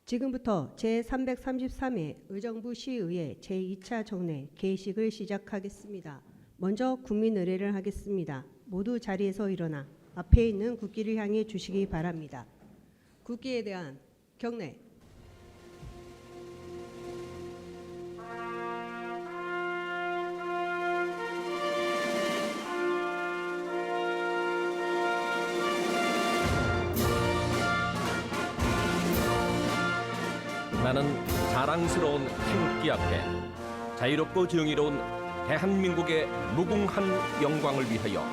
지금부터 제333회 의정부 시의회 제2차 정례 개식을 시작하겠습니다. 먼저 국민 의례를 하겠습니다. 모두 자리에서 일어나 앞에 있는 국기를 향해 주시기 바랍니다. 국기에 대한 경례. 나는 자랑스러운 태극기 앞에 자유롭고 정의로운 대한민국의 무궁한 영광을 위하여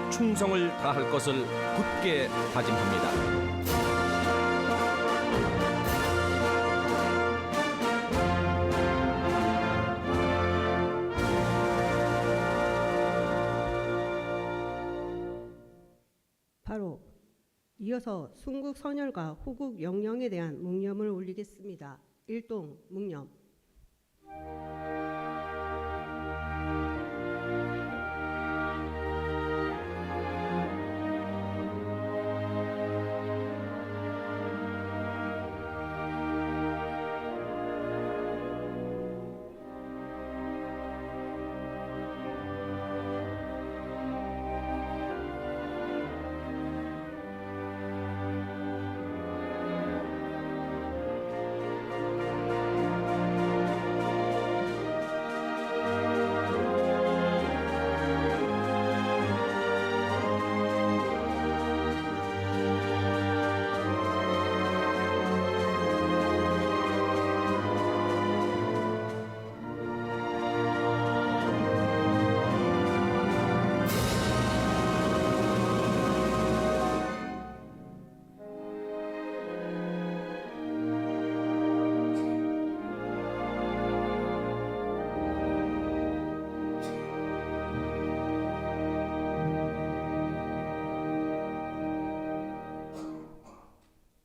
충성을 다할 것을 굳게 다짐합니다. 바로 이어서 순국 선열과 호국 영령에 대한 묵념을 올리겠습니다. 일동 묵념.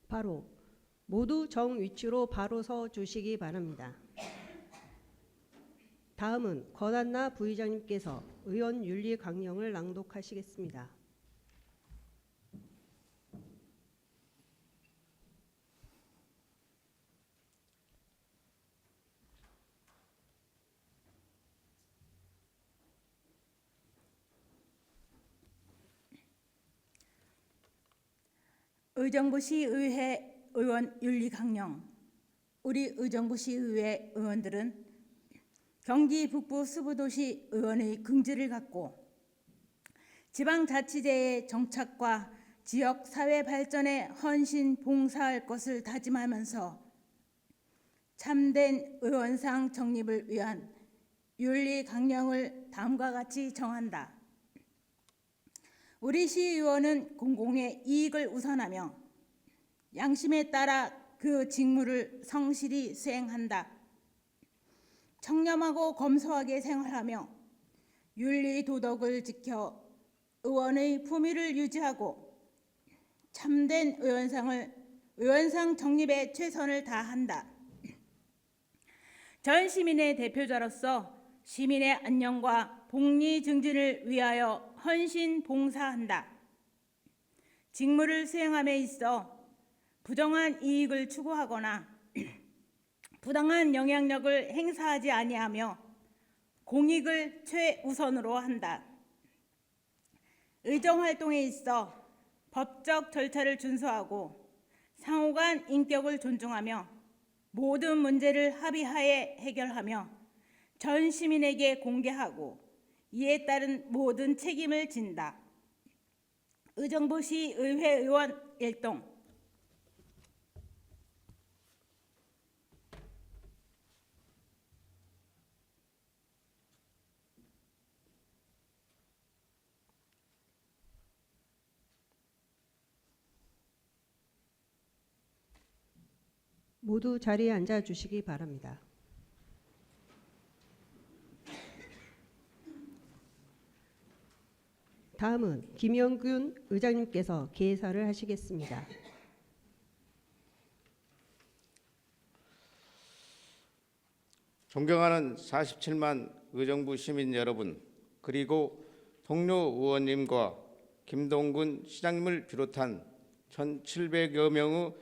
바로 모두 정 위치로 바로 서 주시기 바랍니다. 다음은 권한나 부의장님께서 의원 윤리 강령을 낭독하시겠습니다. 의정부시의회 의원 윤리 강령. 우리 의정부시의회 의원들은 경기 북부 수부도시 의원의 긍지를 갖고 지방자치제의 정착과 지역 사회 발전에 헌신 봉사할 것을 다짐하면서 참된 의원상 정립을 위한 윤리 강령을 다음과 같이 정한다. 우리 시의원은 공공의 이익을 우선하며 양심에 따라 그 직무를 성실히 수행한다. 청렴하고 검소하게 생활하며 윤리 도덕을 지켜 의원의 품위를 유지하고 참된 의원상 정립에 최선을 다한다. 전 시민의 대표자로서 시민의 안녕과 복리 증진을 위하여 헌신 봉사한다. 직무를 수행함에 있어 부정한 이익을 추구하거나 부당한 영향력을 행사하지 아니하며 공익을 최우선으로 한다. 의정활동에 있어 법적 절차를 준수하고 상호간 인격을 존중하며 모든 문제를 합의하에 해결하며 전 시민에게 공개하고 이에 따른 모든 책임을 진다. 의정부시 의회 의원 일동. 모두 자리에 앉아 주시기 바랍니다. 다음은 김영균 의장님께서 개사를 하시겠습니다. 존경하는 47만 의정부 시민 여러분, 그리고 동료 의원님과 김동근 시장님을 비롯한 1,700여 명의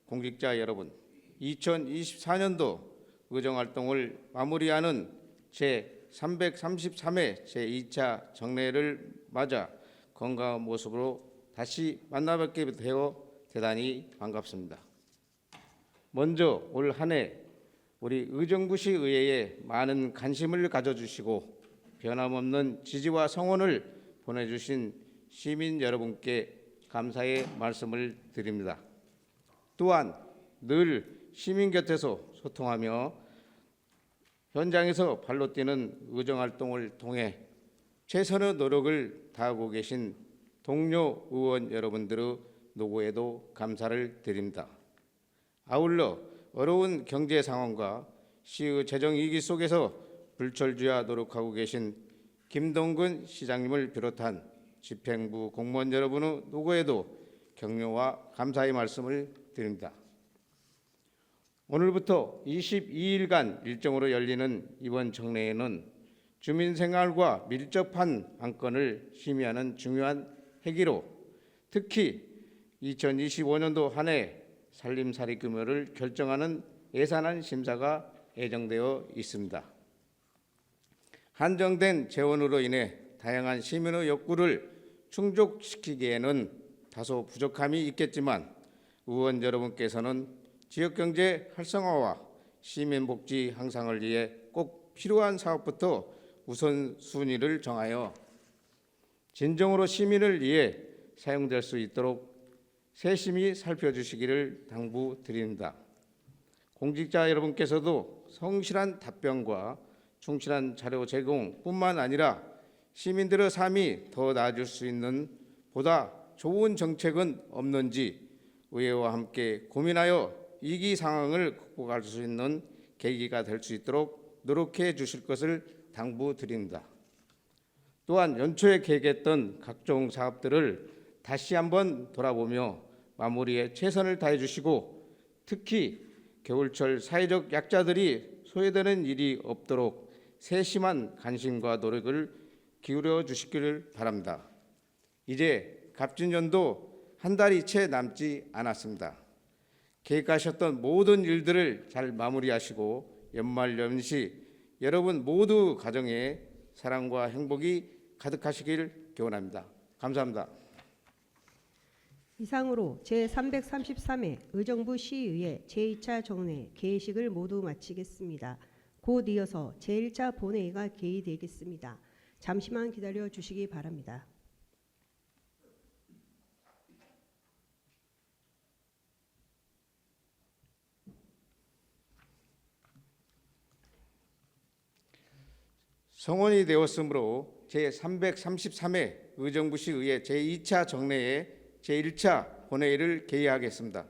공직자 여러분, 2024년도 의정활동을 마무리하는 제333회 제2차 정례를 맞아 건강한 모습으로 다시 만나뵙게 되어 대단히 반갑습니다. 먼저 올 한 해 우리 의정부시 의회에 많은 관심을 가져주시고 변함없는 지지와 성원을 보내주신 시민 여러분께 감사의 말씀을 드립니다. 또한 늘 시민 곁에서 소통하며 현장에서 발로 뛰는 의정활동을 통해 최선의 노력을 다하고 계신 동료 의원 여러분들의 노고에도 감사를 드립니다. 아울러 어려운 경제 상황과 시의 재정 위기 속에서 불철주야 노력하고 계신 김동근 시장님을 비롯한 집행부 공무원 여러분의 노고에도 격려와 감사의 말씀을 드립니다. 오늘부터 22일간 일정으로 열리는 이번 정례에는 주민 생활과 밀접한 안건을 심의하는 중요한 회기로 특히 2025년도 한 해 살림살이 규모를 결정하는 예산안 심사가 예정되어 있습니다. 한정된 재원으로 인해 다양한 시민의 욕구를 충족시키기에는 다소 부족함이 있겠지만 의원 여러분께서는 지역경제 활성화와 시민복지 향상을 위해 꼭 필요한 사업부터 우선순위를 정하여 진정으로 시민을 위해 사용될 수 있도록 세심히 살펴주시기를 당부드립니다. 공직자 여러분께서도 성실한 답변과 충실한 자료 제공뿐만 아니라 시민들의 삶이 더 나아질 수 있는 보다 좋은 정책은 없는지 의회와 함께 고민하여 위기 상황을 극복할 수 있는 계기가 될 수 있도록 노력해 주실 것을 당부드립니다. 또한 연초에 계획했던 각종 사업들을 다시 한번 돌아보며 마무리에 최선을 다해 주시고 특히 겨울철 사회적 약자들이 소외되는 일이 없도록 세심한 관심과 노력을 기울여 주시기를 바랍니다. 이제 갑진년도 한 달이 채 남지 않았습니다. 계획하셨던 모든 일들을 잘 마무리하시고 연말 연시 여러분 모두 가정에 사랑과 행복이 가득하시길 기원합니다. 감사합니다. 이상으로 제333회 의정부 시의회 제2차 정례 개회식을 모두 마치겠습니다. 곧 이어서 제1차 본회의가 개의되겠습니다. 잠시만 기다려 주시기 바랍니다. 성원이 되었으므로 제333회 의정부시 의회 제2차 정례의 제1차 본회의를 개의하겠습니다.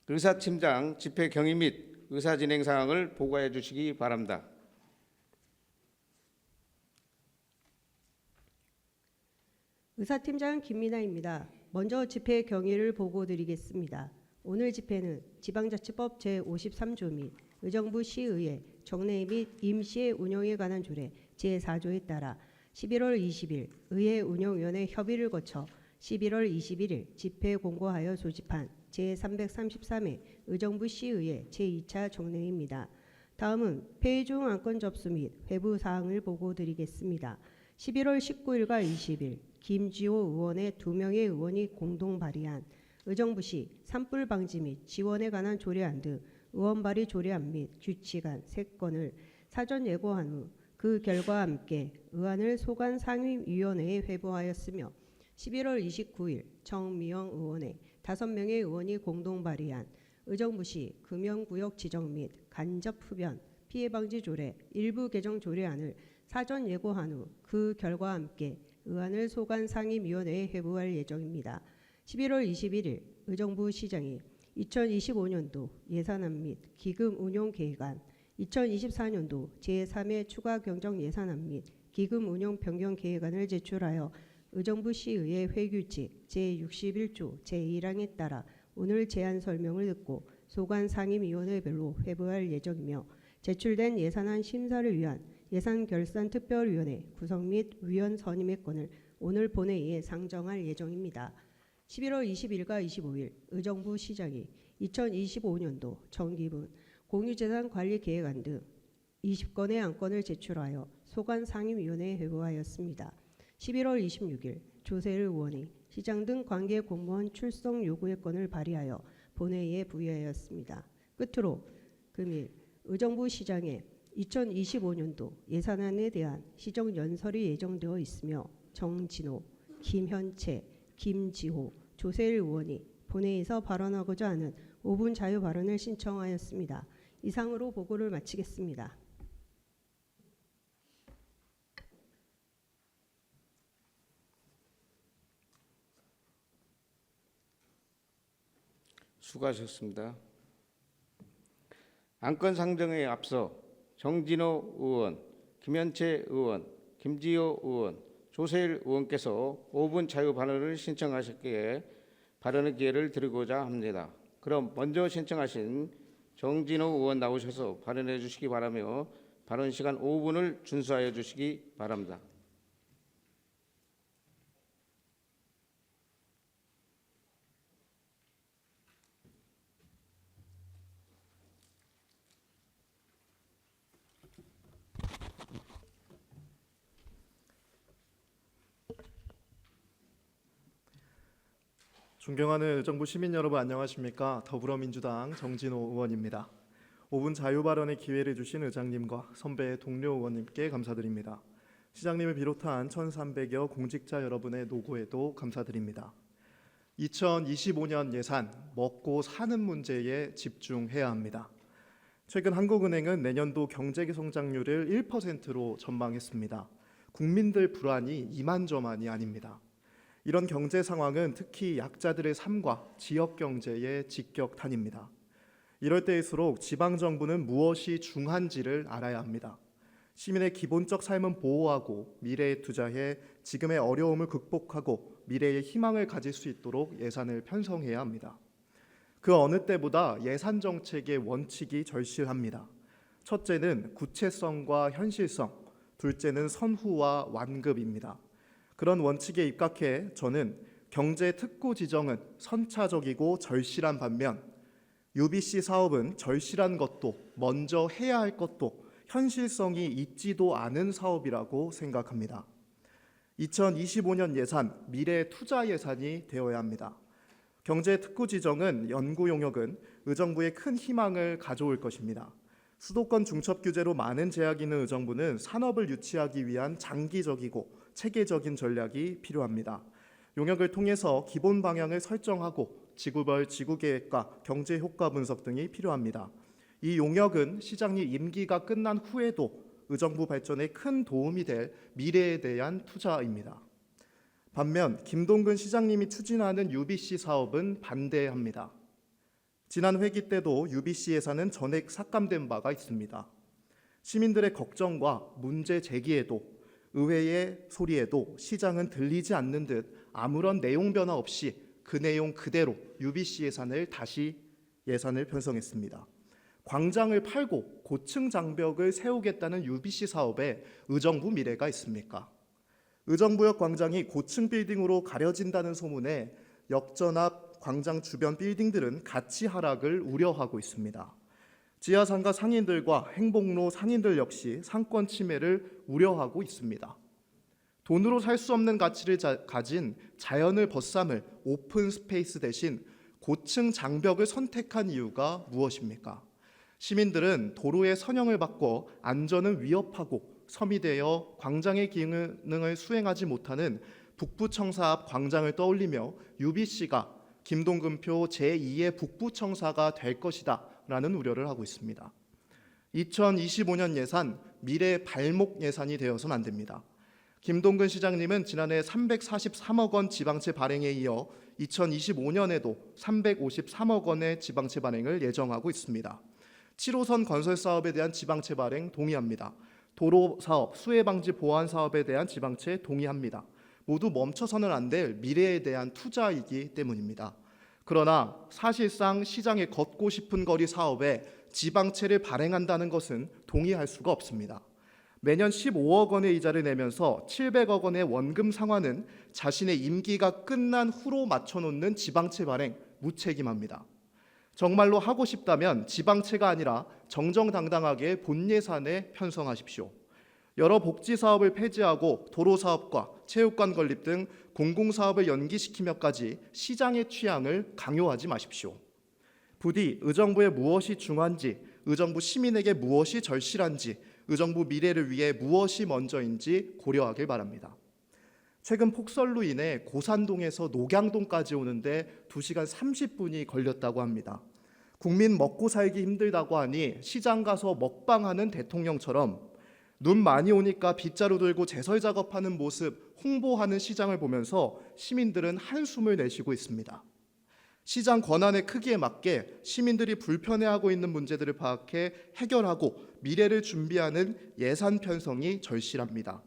의사팀장 집회 경위 및 의사 진행 사항을 보고해 주시기 바랍니다. 의사팀장 김민아입니다. 먼저 집회 경위를 보고드리겠습니다. 오늘 집회는 지방자치법 제53조 및 의정부 시의회 정례 및 임시회 운영에 관한 조례 제4조에 따라 11월 20일 의회 운영위원회 협의를 거쳐 11월 21일 집회 공고하여 소집한 제333회 의정부 시의회 제2차 정례입니다. 다음은 회의 중 안건 접수 및 회부 사항을 보고드리겠습니다. 11월 19일과 20일 김지호 의원의 2명의 의원이 공동 발의한 의정부시 산불 방지 및 지원에 관한 조례안 등 의원 발의 조례안 및 규칙안 3건을 사전 예고한 후 그 결과와 함께 의안을 소관 상임위원회에 회부하였으며 11월 29일 정미영 의원의 5명의 의원이 공동 발의한 의정부시 금연구역 지정 및 간접 흡연 피해 방지 조례 일부 개정 조례안을 사전 예고한 후 그 결과와 함께 의안을 소관 상임위원회에 회부할 예정입니다. 11월 21일 의정부 시장이 2025년도 예산안 및 기금 운용 계획안, 2024년도 제3회 추가 경정 예산안 및 기금 운용 변경 계획안을 제출하여 의정부 시의회 회규칙 제61조 제1항에 따라 오늘 제안 설명을 듣고 소관 상임위원회별로 회부할 예정이며 제출된 예산안 심사를 위한 예산결산특별위원회 구성 및 위원 선임의 건을 오늘 본회의에 상정할 예정입니다. 11월 20일과 25일 의정부 시장이 2025년도 정기분 공유재산 관리 계획안 등 20건의 안건을 제출하여 소관상임위원회에 회부하였습니다. 11월 26일 조세일 의원이 시장 등 관계 공무원 출석 요구의 건을 발의하여 본회의에 부의하였습니다. 끝으로 금일 의정부 시장에 2025년도 예산안에 대한 시정연설이 예정되어 있으며 정진호, 김현채, 김지호, 조세일 의원이 본회의에서 발언하고자 하는 5분 자유 발언을 신청하였습니다. 이상으로 보고를 마치겠습니다. 수고하셨습니다. 안건 상정에 앞서 정진호 의원, 김현채 의원, 김지호 의원, 조세일 의원께서 5분 자유 발언을 신청하셨기에 발언의 기회를 드리고자 합니다. 그럼 먼저 신청하신 정진호 의원 나오셔서 발언해 주시기 바라며 발언 시간 5분을 준수하여 주시기 바랍니다. 존경하는 의정부 시민 여러분 안녕하십니까? 더불어민주당 정진호 의원입니다. 5분 자유 발언의 기회를 주신 의장님과 선배 동료 의원님께 감사드립니다. 시장님을 비롯한 1,300여 공직자 여러분의 노고에도 감사드립니다. 2025년 예산 먹고 사는 문제에 집중해야 합니다. 최근 한국은행은 내년도 경제 성장률을 1%로 전망했습니다. 국민들 불안이 이만저만이 아닙니다. 이런 경제 상황은 특히 약자들의 삶과 지역 경제에 직격탄입니다. 이럴 때일수록 지방정부는 무엇이 중한지를 알아야 합니다. 시민의 기본적 삶은 보호하고 미래에 투자해 지금의 어려움을 극복하고 미래의 희망을 가질 수 있도록 예산을 편성해야 합니다. 그 어느 때보다 예산 정책의 원칙이 절실합니다. 첫째는 구체성과 현실성, 둘째는 선후와 완급입니다. 그런 원칙에 입각해 저는 경제 특구 지정은 선차적이고 절실한 반면 UBC 사업은 절실한 것도 먼저 해야 할 것도 현실성이 있지도 않은 사업이라고 생각합니다. 2025년 예산 미래 투자 예산이 되어야 합니다. 경제 특구 지정은 연구 용역은 의정부에 큰 희망을 가져올 것입니다. 수도권 중첩 규제로 많은 제약이 있는 의정부는 산업을 유치하기 위한 장기적이고 체계적인 전략이 필요합니다. 용역을 통해서 기본 방향을 설정하고 지구별 지구계획과 경제 효과 분석 등이 필요합니다. 이 용역은 시장님 임기가 끝난 후에도 의정부 발전에 큰 도움이 될 미래에 대한 투자입니다. 반면 김동근 시장님이 추진하는 UBC 사업은 반대합니다. 지난 회기 때도 UBC 예산은 전액 삭감된 바가 있습니다. 시민들의 걱정과 문제 제기에도 의회의 소리에도 시장은 들리지 않는 듯 아무런 내용 변화 없이 그 내용 그대로 UBC 예산을 편성했습니다. 광장을 팔고 고층 장벽을 세우겠다는 UBC 사업에 의정부 미래가 있습니까? 의정부역 광장이 고층 빌딩으로 가려진다는 소문에 역전 앞 광장 주변 빌딩들은 가치 하락을 우려하고 있습니다. 지하상가 상인들과 행복로 상인들 역시 상권 침해를 우려하고 있습니다. 돈으로 살 수 없는 가치를 가진 자연을 벗삼을 오픈 스페이스 대신 고층 장벽을 선택한 이유가 무엇입니까? 시민들은 도로의 선형을 바꿔 안전을 위협하고 섬이 되어 광장의 기능을 수행하지 못하는 북부청사 앞 광장을 떠올리며 UBC가 김동근표 제2의 북부청사가 될 것이다 라는 우려를 하고 있습니다. 2025년 예산 미래 발목 예산이 되어서는 안 됩니다. 김동근 시장님은 지난해 343억 원 지방채 발행에 이어 2025년에도 353억 원의 지방채 발행을 예정하고 있습니다. 7호선 건설 사업에 대한 지방채 발행 동의합니다. 도로 사업, 수해 방지 보안 사업에 대한 지방채 동의합니다. 모두 멈춰서는 안 될 미래에 대한 투자이기 때문입니다. 그러나 사실상 시장의 걷고 싶은 거리 사업에 지방채를 발행한다는 것은 동의할 수가 없습니다. 매년 15억 원의 이자를 내면서 700억 원의 원금 상환은 자신의 임기가 끝난 후로 맞춰놓는 지방채 발행 무책임합니다. 정말로 하고 싶다면 지방채가 아니라 정정당당하게 본 예산에 편성하십시오. 여러 복지사업을 폐지하고 도로사업과 체육관 건립 등 공공사업을 연기시키며까지 시장의 취향을 강요하지 마십시오. 부디 의정부에 무엇이 중요한지, 의정부 시민에게 무엇이 절실한지, 의정부 미래를 위해 무엇이 먼저인지 고려하길 바랍니다. 최근 폭설로 인해 고산동에서 녹양동까지 오는데 2시간 30분이 걸렸다고 합니다. 국민 먹고 살기 힘들다고 하니 시장 가서 먹방하는 대통령처럼 눈 많이 오니까 빗자루 들고 제설 작업하는 모습 홍보하는 시장을 보면서 시민들은 한숨을 내쉬고 있습니다. 시장 권한의 크기에 맞게 시민들이 불편해하고 있는 문제들을 파악해 해결하고 미래를 준비하는 예산 편성이 절실합니다.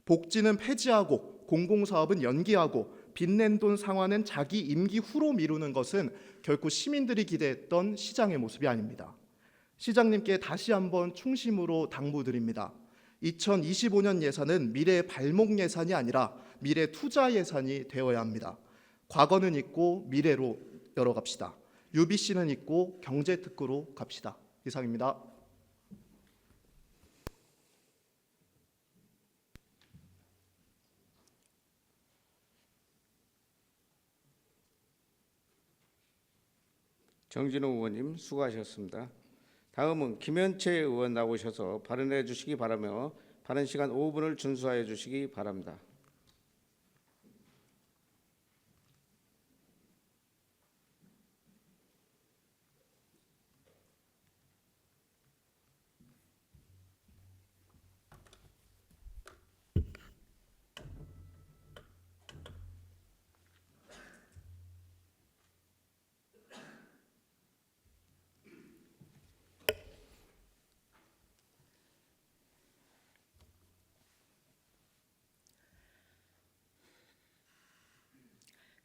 복지는 폐지하고 공공사업은 연기하고 빚낸 돈 상환은 자기 임기 후로 미루는 것은 결코 시민들이 기대했던 시장의 모습이 아닙니다. 시장님께 다시 한번 충심으로 당부드립니다. 2025년 예산은 미래의 발목 예산이 아니라 미래 투자 예산이 되어야 합니다. 과거는 잊고 미래로 열어갑시다. UBC는 잊고 경제특구로 갑시다. 이상입니다. 정진호 의원님 수고하셨습니다. 다음은 김현채 의원 나오셔서 발언해 주시기 바라며 발언 시간 5분을 준수하여 주시기 바랍니다.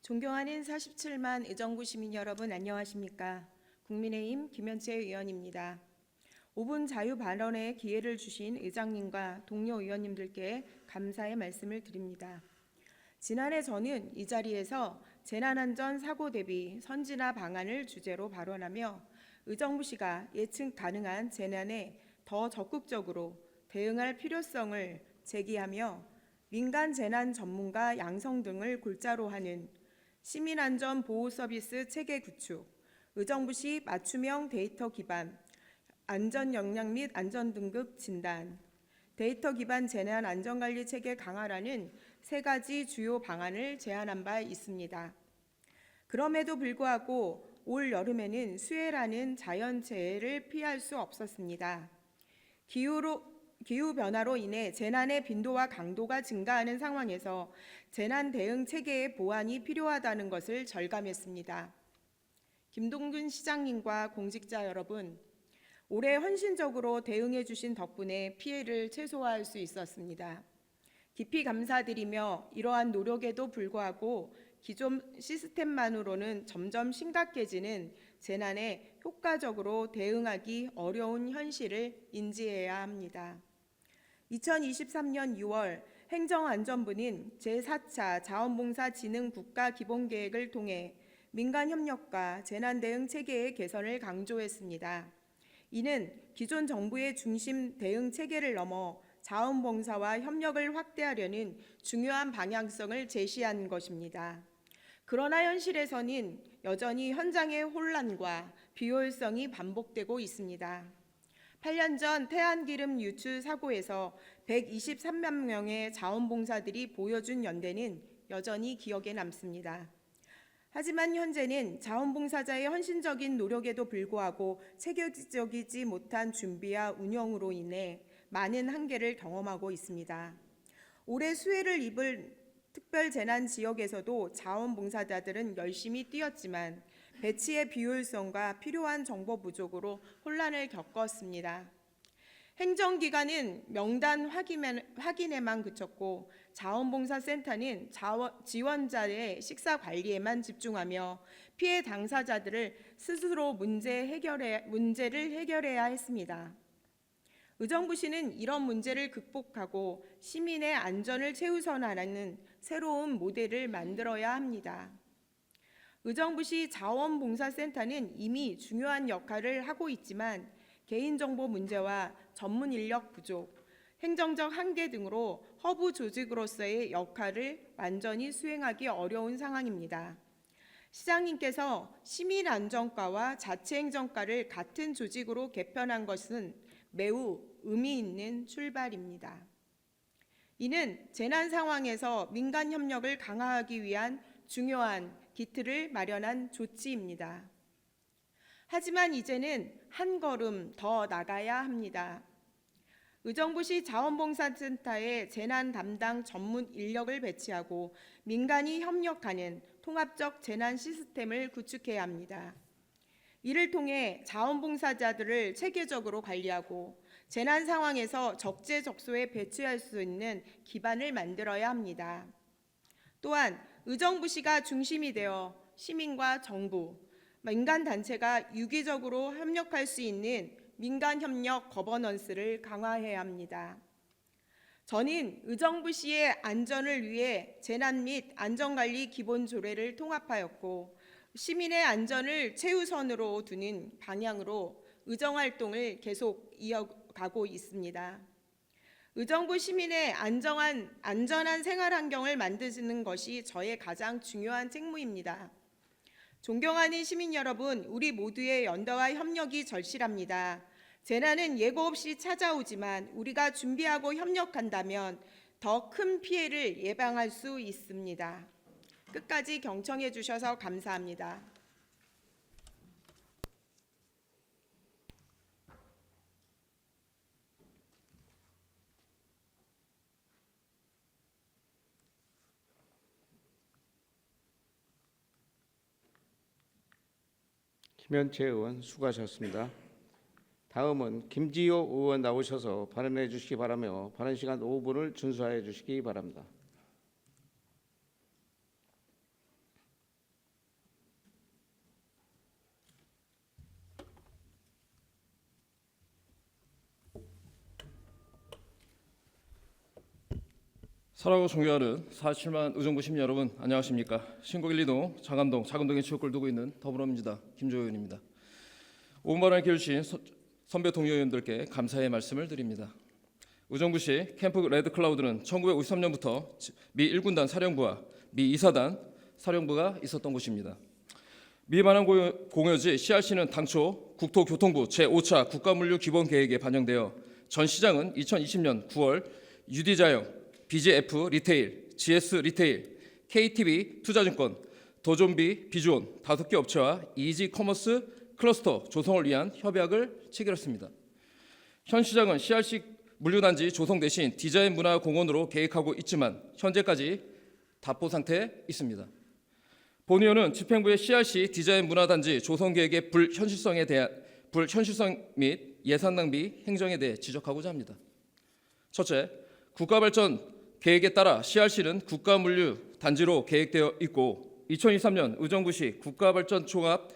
존경하는 47만 의정부 시민 여러분 안녕하십니까? 국민의힘 김현채 의원입니다. 5분 자유 발언의 기회를 주신 의장님과 동료 의원님들께 감사의 말씀을 드립니다. 지난해 저는 이 자리에서 재난안전 사고 대비 선진화 방안을 주제로 발언하며 의정부시가 예측 가능한 재난에 더 적극적으로 대응할 필요성을 제기하며 민간 재난 전문가 양성 등을 골자로 하는 시민안전 보호 서비스 체계 구축, 의정부시 맞춤형 데이터 기반 안전 역량 및 안전 등급 진단, 데이터 기반 재난 안전관리 체계 강화라는 3가지 주요 방안을 제안한 바 있습니다. 그럼에도 불구하고 올 여름에는 수해라는 자연재해를 피할 수 없었습니다. 기후변화로 인해 재난의 빈도와 강도가 증가하는 상황에서 재난 대응 체계의 보완이 필요하다는 것을 절감했습니다. 김동균 시장님과 공직자 여러분, 올해 헌신적으로 대응해 주신 덕분에 피해를 최소화할 수 있었습니다. 깊이 감사드리며 이러한 노력에도 불구하고 기존 시스템만으로는 점점 심각해지는 재난에 효과적으로 대응하기 어려운 현실을 인지해야 합니다. 2023년 6월 행정안전부는 제4차 자원봉사 진흥국가기본계획을 통해 민간협력과 재난대응 체계의 개선을 강조했습니다. 이는 기존 정부의 중심 대응 체계를 넘어 자원봉사와 협력을 확대하려는 중요한 방향성을 제시한 것입니다. 그러나 현실에서는 여전히 현장의 혼란과 비효율성이 반복되고 있습니다. 8년 전 태안기름 유출 사고에서 123만 명의 자원봉사들이 보여준 연대는 여전히 기억에 남습니다. 하지만 현재는 자원봉사자의 헌신적인 노력에도 불구하고 체계적이지 못한 준비와 운영으로 인해 많은 한계를 경험하고 있습니다. 올해 수해를 입을 특별재난 지역에서도 자원봉사자들은 열심히 뛰었지만 배치의 비효율성과 필요한 정보 부족으로 혼란을 겪었습니다. 행정기관은 명단 확인에만 그쳤고 자원봉사센터는 지원자의 식사 관리에만 집중하며 피해 당사자들을 스스로 문제를 해결해야 했습니다. 의정부시는 이런 문제를 극복하고 시민의 안전을 최우선하는 새로운 모델을 만들어야 합니다. 의정부시 자원봉사센터는 이미 중요한 역할을 하고 있지만 개인정보 문제와 전문 인력 부족, 행정적 한계 등으로 허브 조직으로서의 역할을 완전히 수행하기 어려운 상황입니다. 시장님께서 시민안전과와 자치행정과를 같은 조직으로 개편한 것은 매우 의미 있는 출발입니다. 이는 재난 상황에서 민간 협력을 강화하기 위한 중요한 기틀을 마련한 조치입니다. 하지만 이제는 한 걸음 더 나가야 합니다. 의정부시 자원봉사센터에 재난 담당 전문 인력을 배치하고 민간이 협력하는 통합적 재난 시스템을 구축해야 합니다. 이를 통해 자원봉사자들을 체계적으로 관리하고 재난 상황에서 적재적소에 배치할 수 있는 기반을 만들어야 합니다. 또한 의정부시가 중심이 되어 시민과 정부, 민간단체가 유기적으로 협력할 수 있는 민간협력 거버넌스를 강화해야 합니다. 저는 의정부시의 안전을 위해 재난 및 안전관리 기본조례를 통합하였고 시민의 안전을 최우선으로 두는 방향으로 의정활동을 계속 이어가고 있습니다. 의정부 시민의 안전한 생활환경을 만드는 것이 저의 가장 중요한 책무입니다. 존경하는 시민 여러분, 우리 모두의 연대와 협력이 절실합니다. 재난은 예고 없이 찾아오지만 우리가 준비하고 협력한다면 더 큰 피해를 예방할 수 있습니다. 끝까지 경청해 주셔서 감사합니다. 김현채 의원 수고하셨습니다. 다음은 김지호 의원 나오셔서 발언해 주시기 바라며 발언 시간 5분을 준수하여 주시기 바랍니다. 사랑하고 존경하는 47만 의정부 시민 여러분, 안녕하십니까? 신곡 1, 2동, 장암동, 자금동의 지역구를 두고 있는 더불어민주당 김조호 의원입니다. 5분 발언을 기울이신 선배 동료 의원들께 감사의 말씀을 드립니다. 의정부시 캠프 레드클라우드는 1953년부터 미 1군단 사령부와 미 2사단 사령부가 있었던 곳입니다. 미 반환 공여지 CRC는 당초 국토교통부 제5차 국가물류기본계획에 반영되어 전 시장은 2020년 9월 UD자영, BGF 리테일, GS 리테일, KTB 투자증권, 더존비 비주온 5개 업체와 이지 커머스 클러스터 조성을 위한 협약을 체결했습니다. 현 시장은 CRC 물류단지 조성 대신 디자인 문화공원으로 계획하고 있지만 현재까지 답보 상태에 있습니다. 본 의원은 집행부의 CRC 디자인 문화단지 조성 계획의 불현실성 및 예산 낭비 행정에 대해 지적하고자 합니다. 첫째, 국가발전 계획에 따라 CRC는 국가물류 단지로 계획되어 있고 2023년 의정부시 국가발전 총합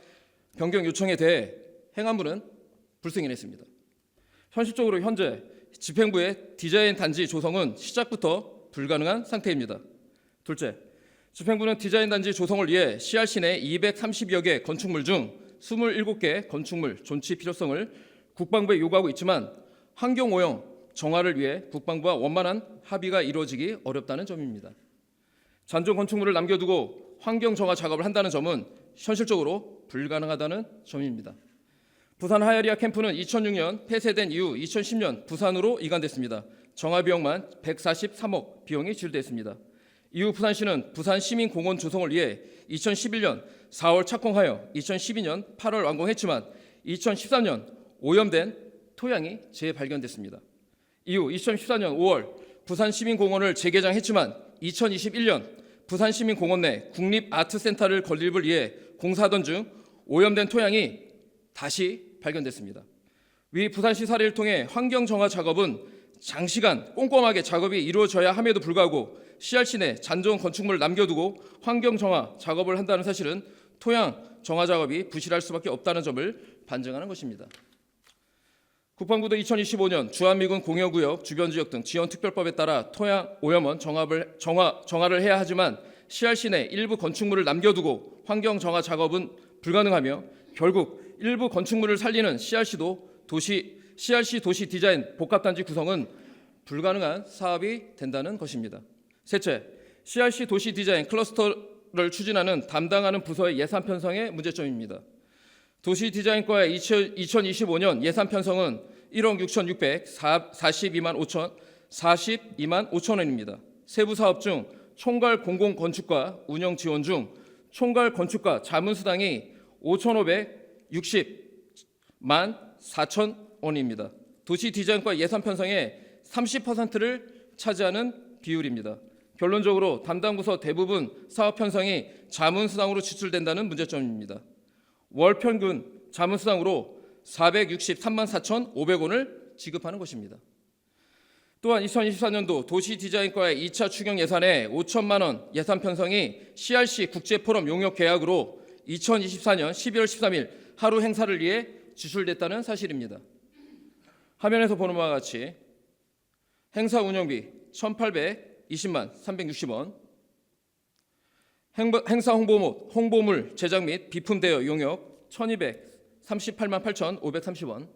변경 요청에 대해 행안부는 불승인했습니다. 현실적으로 현재 집행부의 디자인 단지 조성은 시작부터 불가능한 상태입니다. 둘째, 집행부는 디자인 단지 조성을 위해 CRC 내 230여 개 건축물 중 27개 건축물 존치 필요성을 국방부에 요구하고 있지만 환경오염 정화를 위해 국방부와 원만한 합의가 이루어지기 어렵다는 점입니다. 잔존 건축물을 남겨두고 환경 정화 작업을 한다는 점은 현실적으로 불가능하다는 점입니다. 부산 하야리아 캠프는 2006년 폐쇄된 이후 2010년 부산으로 이관됐습니다. 정화 비용만 143억 비용이 지출됐습니다. 이후 부산시는 부산시민공원 조성을 위해 2011년 4월 착공하여 2012년 8월 완공했지만 2013년 오염된 토양이 재발견됐습니다. 이후 2014년 5월 부산시민공원을 재개장했지만 2021년 부산시민공원 내 국립아트센터를 건립을 위해 공사하던 중 오염된 토양이 다시 발견됐습니다. 위 부산시 사례를 통해 환경정화 작업은 장시간 꼼꼼하게 작업이 이루어져야 함에도 불구하고 CRC 내 잔존 건축물을 남겨두고 환경정화 작업을 한다는 사실은 토양 정화 작업이 부실할 수밖에 없다는 점을 반증하는 것입니다. 국방부도 2025년 주한미군 공여구역 주변 지역 등 지원특별법에 따라 토양 오염원 정화를 해야 하지만 CRC 내 일부 건축물을 남겨두고 환경 정화 작업은 불가능하며 결국 일부 건축물을 살리는 CRC 도시 디자인 복합단지 구성은 불가능한 사업이 된다는 것입니다. 셋째, CRC 도시 디자인 클러스터를 추진하는 담당하는 부서의 예산 편성의 문제점입니다. 도시 디자인과의 2025년 예산 편성은 1억 6,642만 5천 원입니다. 세부 사업 중 총괄 공공건축과 운영 지원 중 총괄 건축과 자문수당이 5,560만 4천 원입니다. 도시 디자인과 예산 편성의 30%를 차지하는 비율입니다. 결론적으로 담당 부서 대부분 사업 편성이 자문수당으로 지출된다는 문제점입니다. 월 평균 자문수당으로 463만 4,500원을 지급하는 것입니다. 또한 2024년도 도시 디자인과의 2차 추경 예산에 5천만 원 예산 편성이 CRC 국제포럼 용역 계약으로 2024년 12월 13일 하루 행사를 위해 지출됐다는 사실입니다. 화면에서 보는 바와 같이 행사 운영비 1,820만 360원, 행사 홍보물 제작 및 비품 대여 용역 1,238만 8,530원,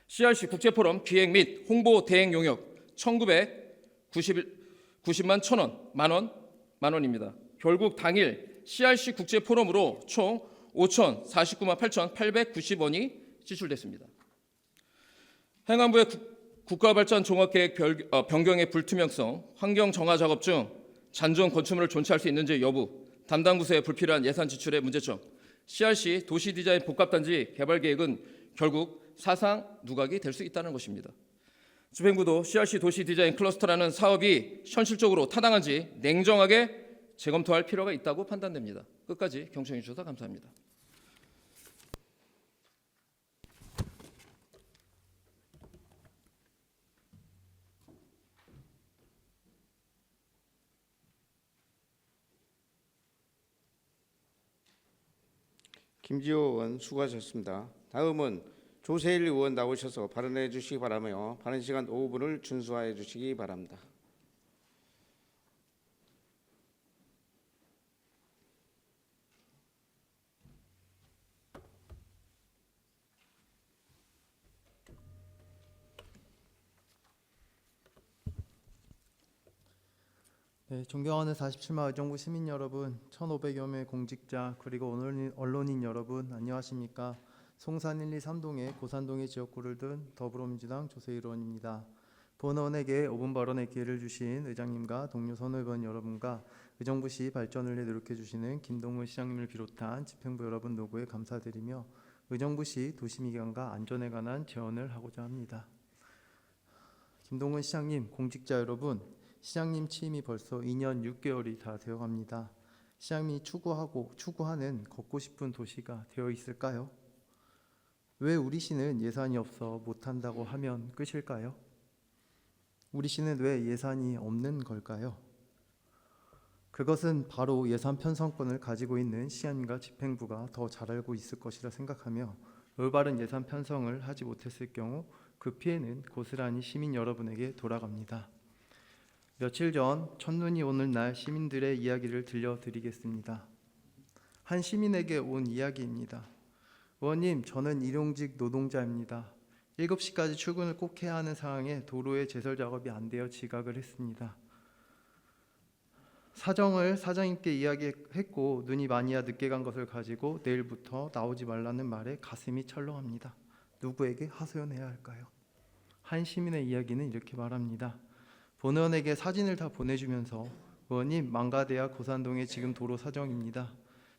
CRC 국제포럼 기획 및 홍보 대행 용역 1,990만 1,000원, 만원입니다. 결국 당일 CRC 국제포럼으로 총 5,049만 8,890원이 지출됐습니다. 행안부의 국가발전 종합계획 변경의 불투명성, 환경 정화 작업 중 잔존 건축물을 존치할 수 있는지 여부, 담당 부서의 불필요한 예산 지출의 문제점, CRC 도시 디자인 복합단지 개발 계획은 결국 사상 누각이 될 수 있다는 것입니다. 집행부도 CRC 도시 디자인 클러스터라는 사업이 현실적으로 타당한지 냉정하게 재검토할 필요가 있다고 판단됩니다. 끝까지 경청해 주셔서 감사합니다. 김지호 의원 수고하셨습니다. 다음은 조세일 의원 나오셔서 발언해 주시기 바라며 발언 시간 5분을 준수하여 주시기 바랍니다. 네, 존경하는 47만 의정부 시민 여러분, 1,500여 명의 공직자 그리고 언론인 여러분 안녕하십니까? 송산 1, 2, 3동의 고산동의 지역구를 둔 더불어민주당 조세일 의원입니다. 본 의원에게 5분 발언의 기회를 주신 의장님과 동료 선의원 여러분과 의정부시 발전을 위해 노력해 주시는 김동훈 시장님을 비롯한 집행부 여러분 노고에 감사드리며 의정부시 도시미관과 안전에 관한 제언을 하고자 합니다. 김동훈 시장님, 공직자 여러분, 시장님 취임이 벌써 2년 6개월이 다 되어갑니다. 시장님이 추구하는 걷고 싶은 도시가 되어 있을까요? 왜 우리 시는 예산이 없어 못한다고 하면 끝일까요? 우리 시는 왜 예산이 없는 걸까요? 그것은 바로 예산 편성권을 가지고 있는 시장님과 집행부가 더 잘 알고 있을 것이라 생각하며 올바른 예산 편성을 하지 못했을 경우 그 피해는 고스란히 시민 여러분에게 돌아갑니다. 며칠 전 첫눈이 오는 날 시민들의 이야기를 들려드리겠습니다. 한 시민에게 온 이야기입니다. 의원님, 저는 일용직 노동자입니다. 7시까지 출근을 꼭 해야 하는 상황에 도로에 제설 작업이 안 되어 지각을 했습니다. 사정을 사장님께 이야기했고 눈이 많이 와 늦게 간 것을 가지고 내일부터 나오지 말라는 말에 가슴이 철렁합니다. 누구에게 하소연해야 할까요? 한 시민의 이야기는 이렇게 말합니다. 본 의원에게 사진을 다 보내주면서 의원님, 망가대야 고산동의 지금 도로 사정입니다.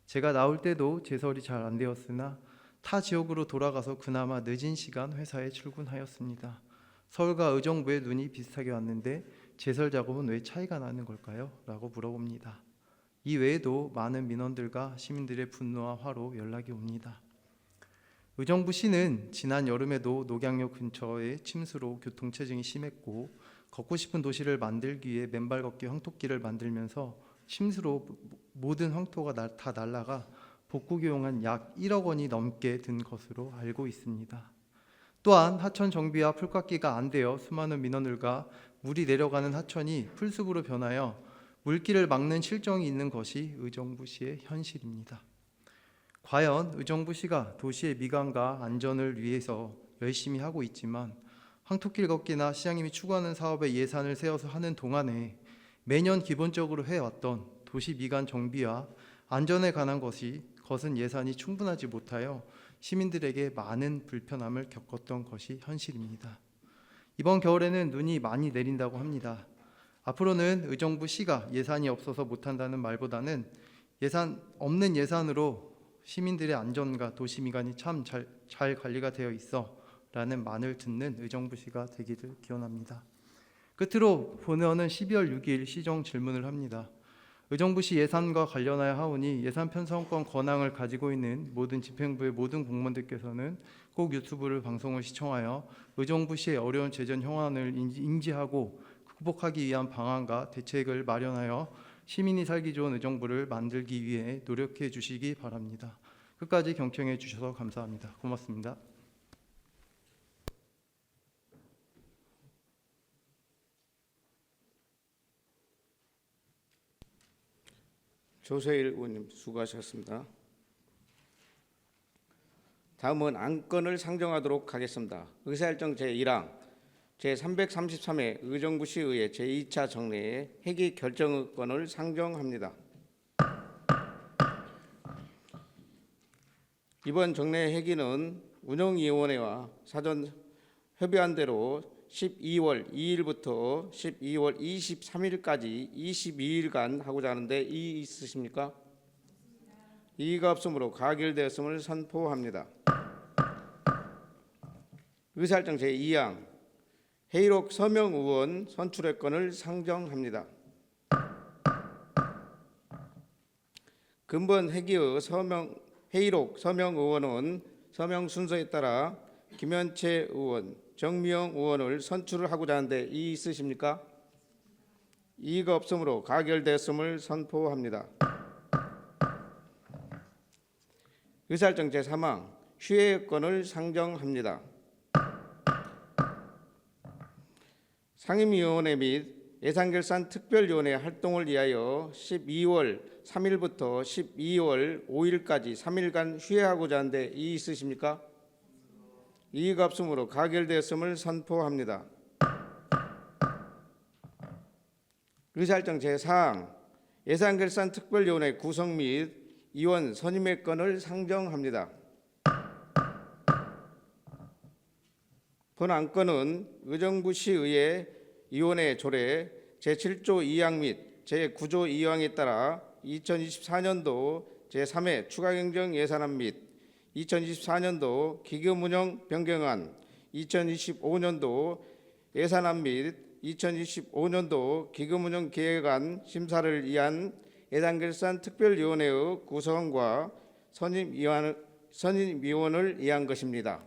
제가 나올 때도 제설이 잘 안 되었으나 타 지역으로 돌아가서 그나마 늦은 시간 회사에 출근하였습니다. 서울과 의정부에 눈이 비슷하게 왔는데 제설 작업은 왜 차이가 나는 걸까요? 라고 물어봅니다. 이 외에도 많은 민원들과 시민들의 분노와 화로 연락이 옵니다. 의정부시는 지난 여름에도 녹양역 근처에 침수로 교통체증이 심했고 걷고 싶은 도시를 만들기 위해 맨발 걷기 황토길을 만들면서 침수로 모든 황토가 다 날아가 복구 비용은 약 1억 원이 넘게 든 것으로 알고 있습니다. 또한 하천 정비와 풀깎기가 안 되어 수많은 민원들과 물이 내려가는 하천이 풀숲으로 변하여 물길을 막는 실정이 있는 것이 의정부시의 현실입니다. 과연 의정부시가 도시의 미관과 안전을 위해서 열심히 하고 있지만 황토길 걷기나 시장님이 추구하는 사업에 예산을 세워서 하는 동안에 매년 기본적으로 해왔던 도시 미관 정비와 안전에 관한 것은 예산이 충분하지 못하여 시민들에게 많은 불편함을 겪었던 것이 현실입니다. 이번 겨울에는 눈이 많이 내린다고 합니다. 앞으로는 의정부시가 예산이 없어서 못한다는 말보다는 없는 예산으로 시민들의 안전과 도시 미관이 참 잘 관리가 되어 있어 라는 말을 듣는 의정부시가 되기를 기원합니다. 끝으로 본의원은 12월 6일 시정 질문을 합니다. 의정부시 예산과 관련하여 하오니 예산 편성권 권한을 가지고 있는 모든 집행부의 모든 공무원들께서는 꼭 유튜브를 방송을 시청하여 의정부시의 어려운 재정 현안을 인지하고 극복하기 위한 방안과 대책을 마련하여 시민이 살기 좋은 의정부를 만들기 위해 노력해 주시기 바랍니다. 끝까지 경청해 주셔서 감사합니다. 고맙습니다. 조세일 의원님 수고하셨습니다. 다음은 안건을 상정하도록 하겠습니다. 의사일정 제1항 제333회 의정부시의회 제2차 정례에 회기 결정건을 상정합니다. 이번 정례 회기는 운영위원회와 사전 협의한 대로 12월 2일부터 12월 23일까지 22일간 하고자 하는데 이의 있으십니까? 이의가 없으므로 가결되었음을 선포합니다. 의사일정 제2항 회의록 서명 의원 선출의 건을 상정합니다. 근본 회기의 회의록 서명 의원은 서명 순서에 따라 김현채 의원, 정미영 의원을 선출을 하고자 하는데 이의 있으십니까? 이의가 없으므로 가결되었음을 선포합니다. 의사일정 제3항 휴회의 건을 상정합니다. 상임위원회 및 예산결산특별위원회 활동을 위하여 12월 3일부터 12월 5일까지 3일간 휴회하고자 하는데 이의 있으십니까? 이의가 없으므로 가결되었음을 선포합니다. 의사일정 제4항 예산결산특별위원회 구성 및 위원 선임의 건을 상정합니다. 본 안건은 의정부시의회 위원회 조례 제7조 2항 및 제9조 2항에 따라 2024년도 제3회 추가경정 예산안 및 2024년도 기금운영 변경안, 2025년도 예산안 및 2025년도 기금운영 계획안 심사를 위한 예산결산특별위원회의 구성과 선임위원을 위한 것입니다.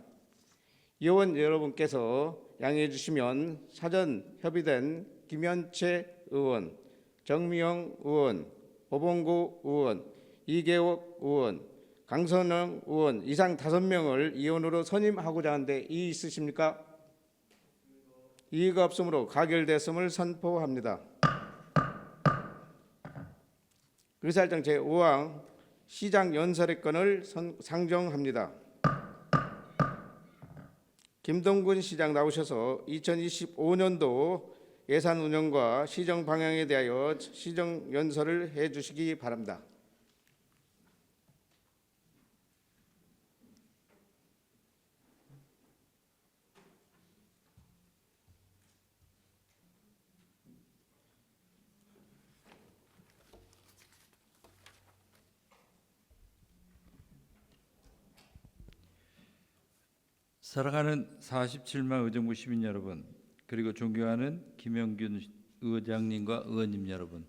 위원 여러분께서 양해해 주시면 사전 협의된 김현채 의원, 정미영 의원, 오봉구 의원, 이계옥 의원, 강선영 의원 이상 5명을 위원으로 선임하고자 하는데 이의 있으십니까? 이의가 없으므로 가결됐음을 선포합니다. 의사일정 제5항 시장 연설의 건을 상정합니다. 김동근 시장 나오셔서 2025년도 예산 운영과 시정 방향에 대하여 시정 연설을 해 주시기 바랍니다. 사랑하는 47만 의정부 시민 여러분, 그리고 존경하는 김영균 의장님과 의원님 여러분,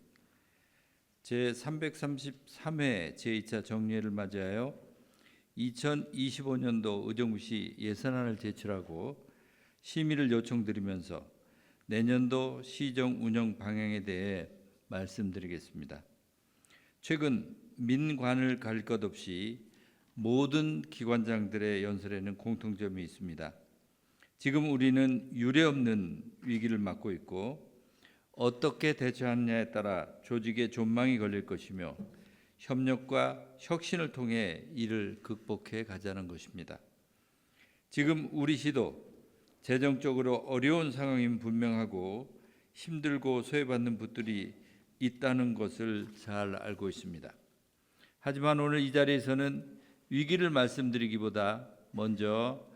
제333회 제2차 정례를 맞이하여 2025년도 의정부시 예산안을 제출하고 심의를 요청드리면서 내년도 시정 운영 방향에 대해 말씀드리겠습니다. 최근 민관을 가릴 것 없이 모든 기관장들의 연설에는 공통점이 있습니다. 지금 우리는 유례없는 위기를 맞고 있고 어떻게 대처하느냐에 따라 조직의 존망이 걸릴 것이며 협력과 혁신을 통해 이를 극복해 가자는 것입니다. 지금 우리 시도 재정적으로 어려운 상황인 분명하고 힘들고 소외받는 분들이 있다는 것을 잘 알고 있습니다. 하지만 오늘 이 자리에서는 위기를 말씀드리기보다 먼저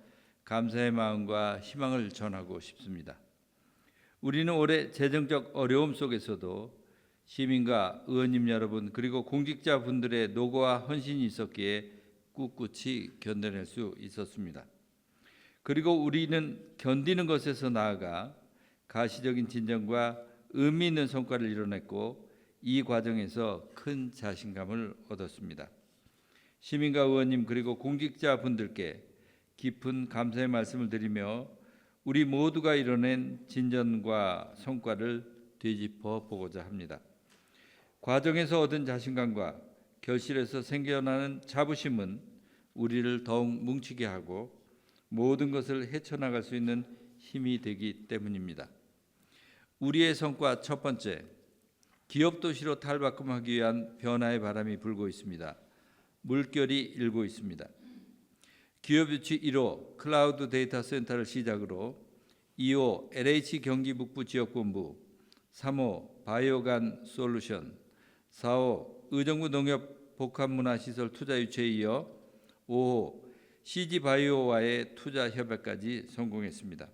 감사의 마음과 희망을 전하고 싶습니다. 우리는 올해 재정적 어려움 속에서도 시민과 의원님 여러분 그리고 공직자분들의 노고와 헌신이 있었기에 꿋꿋이 견뎌낼 수 있었습니다. 그리고 우리는 견디는 것에서 나아가 가시적인 진정과 의미 있는 성과를 이뤄냈고 이 과정에서 큰 자신감을 얻었습니다. 시민과 의원님 그리고 공직자분들께 깊은 감사의 말씀을 드리며 우리 모두가 이뤄낸 진전과 성과를 되짚어 보고자 합니다. 과정에서 얻은 자신감과 결실에서 생겨나는 자부심은 우리를 더욱 뭉치게 하고 모든 것을 헤쳐나갈 수 있는 힘이 되기 때문입니다. 우리의 성과 첫 번째, 기업 도시로 탈바꿈하기 위한 변화의 바람이 불고 있습니다. 물결이 일고 있습니다. 기업 유치 1호 클라우드 데이터 센터를 시작으로 2호 LH 경기 북부 지역본부, 3호 바이오간 솔루션, 4호 의정부 농협 복합문화시설 투자 유치에 이어 5호 CG 바이오와의 투자 협약까지 성공했습니다.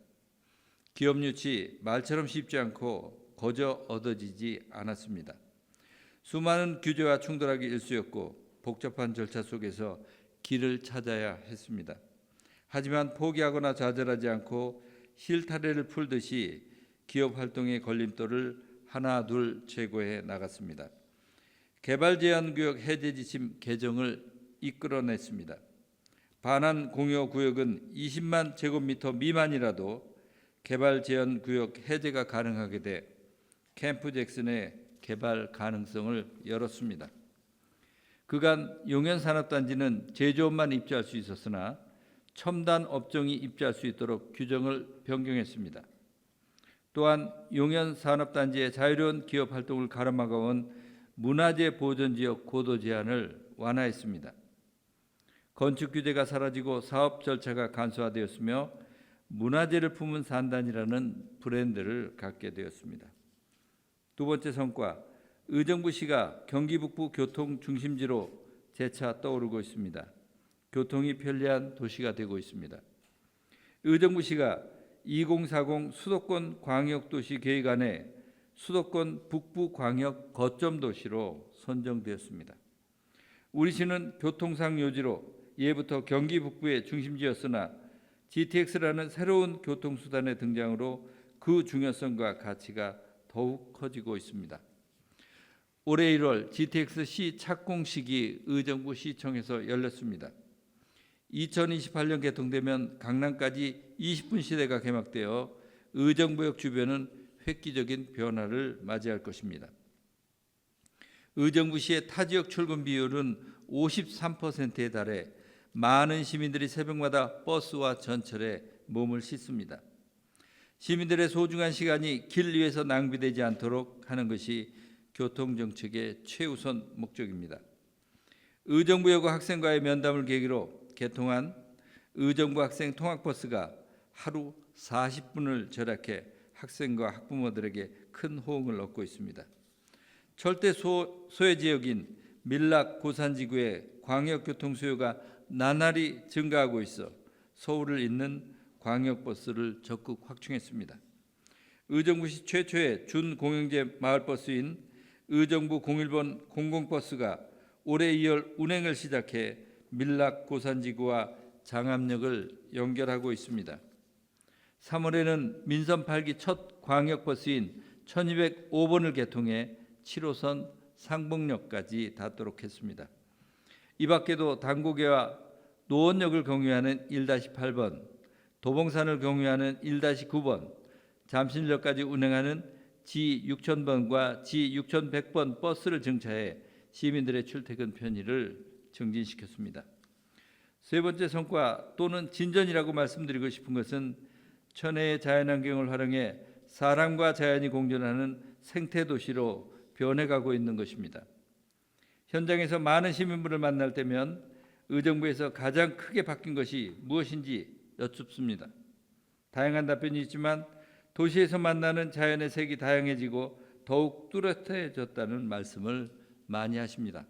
기업 유치 말처럼 쉽지 않고 거저 얻어지지 않았습니다. 수많은 규제와 충돌하기 일쑤였고 복잡한 절차 속에서 길을 찾아야 했습니다. 하지만 포기하거나 좌절하지 않고 실타래를 풀듯이 기업 활동의 걸림돌을 하나 둘 제거해 나갔습니다. 개발 제한 구역 해제 지침 개정을 이끌어냈습니다. 반환 공여 구역은 20만 제곱미터 미만이라도 개발 제한 구역 해제가 가능하게 돼 캠프 잭슨의 개발 가능성을 열었습니다. 그간 용현산업단지는 제조업만 입주할 수 있었으나 첨단 업종이 입주할 수 있도록 규정을 변경했습니다. 또한 용현산업단지의 자유로운 기업 활동을 가로막아온 문화재 보존지역 고도 제한을 완화했습니다. 건축 규제가 사라지고 사업 절차가 간소화되었으며 문화재를 품은 산단이라는 브랜드를 갖게 되었습니다. 두 번째 성과, 의정부시가 경기 북부 교통 중심지로 재차 떠오르고 있습니다. 교통이 편리한 도시가 되고 있습니다. 의정부시가 2040 수도권 광역도시 계획안에 수도권 북부 광역 거점 도시로 선정되었습니다. 우리 시는 교통상 요지로 예부터 경기 북부의 중심지였으나 GTX라는 새로운 교통수단의 등장으로 그 중요성과 가치가 더욱 커지고 있습니다. 올해 1월 GTX 시 착공식이 의정부 시청에서 열렸습니다. 2028년 개통되면 강남까지 20분 시대가 개막되어 의정부역 주변은 획기적인 변화를 맞이할 것입니다. 의정부시의 타지역 출근 비율은 53%에 달해 많은 시민들이 새벽마다 버스와 전철에 몸을 싣습니다. 시민들의 소중한 시간이 길 위에서 낭비되지 않도록 하는 것이 교통정책의 최우선 목적입니다. 의정부여고 학생과의 면담을 계기로 개통한 의정부 학생 통학버스가 하루 40분을 절약해 학생과 학부모들에게 큰 호응을 얻고 있습니다. 절대 소외 지역인 밀락 고산지구의 광역교통 수요가 나날이 증가하고 있어 서울을 잇는 광역버스를 적극 확충했습니다. 의정부시 최초의 준공영제 마을버스인 의정부 01번 공공버스가 올해 2월 운행을 시작해 밀락 고산지구와 장암역을 연결하고 있습니다. 3월에는 민선 8기 첫 광역버스인 1205번을 개통해 7호선 상봉역까지 닿도록 했습니다. 이 밖에도 당고개와 노원역을 경유하는 1-8번, 도봉산을 경유하는 1-9번, 잠실역까지 운행하는 G6000번과 G6100번 버스를 증차해 시민들의 출퇴근 편의를 증진시켰습니다. 세 번째 성과 또는 진전이라고 말씀드리고 싶은 것은 천혜의 자연환경을 활용해 사람과 자연이 공존하는 생태 도시로 변해가고 있는 것입니다. 현장에서 많은 시민분을 만날 때면 의정부에서 가장 크게 바뀐 것이 무엇인지 여쭙습니다. 다양한 답변이 있지만 도시에서 만나는 자연의 색이 다양해지고 더욱 뚜렷해졌다는 말씀을 많이 하십니다.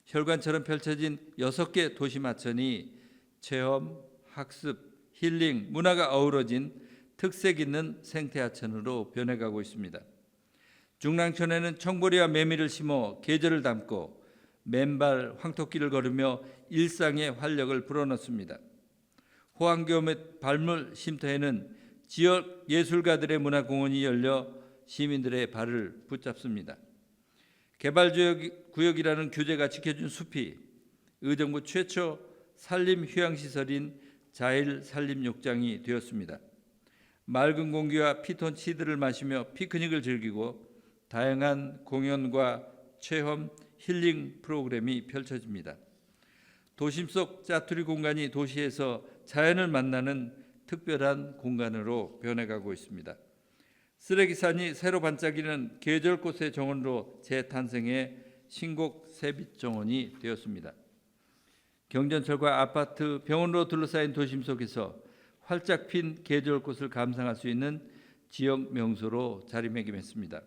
혈관처럼 펼쳐진 6개 도시 마천이 체험, 학습, 힐링, 문화가 어우러진 특색 있는 생태하천으로 변해가고 있습니다. 중랑천에는 청보리와 매미를 심어 계절을 담고 맨발 황토길을 걸으며 일상의 활력을 불어넣습니다. 호황교 및 발물 쉼터에는 지역 예술가들의 문화공원이 열려 시민들의 발을 붙잡습니다. 개발구역이라는 규제가 지켜준 숲이 의정부 최초 산림휴양시설인 자일산림욕장이 되었습니다. 맑은 공기와 피톤치드를 마시며 피크닉을 즐기고 다양한 공연과 체험, 힐링 프로그램이 펼쳐집니다. 도심 속 짜투리 공간이 도시에서 자연을 만나는 특별한 공간으로 변해가고 있습니다. 쓰레기산이 새로 반짝이는 계절꽃의 정원으로 재탄생해 신곡 새빛 정원이 되었습니다. 경전철과 아파트, 병원으로 둘러싸인 도심 속에서 활짝 핀 계절꽃을 감상할 수 있는 지역 명소로 자리매김했습니다.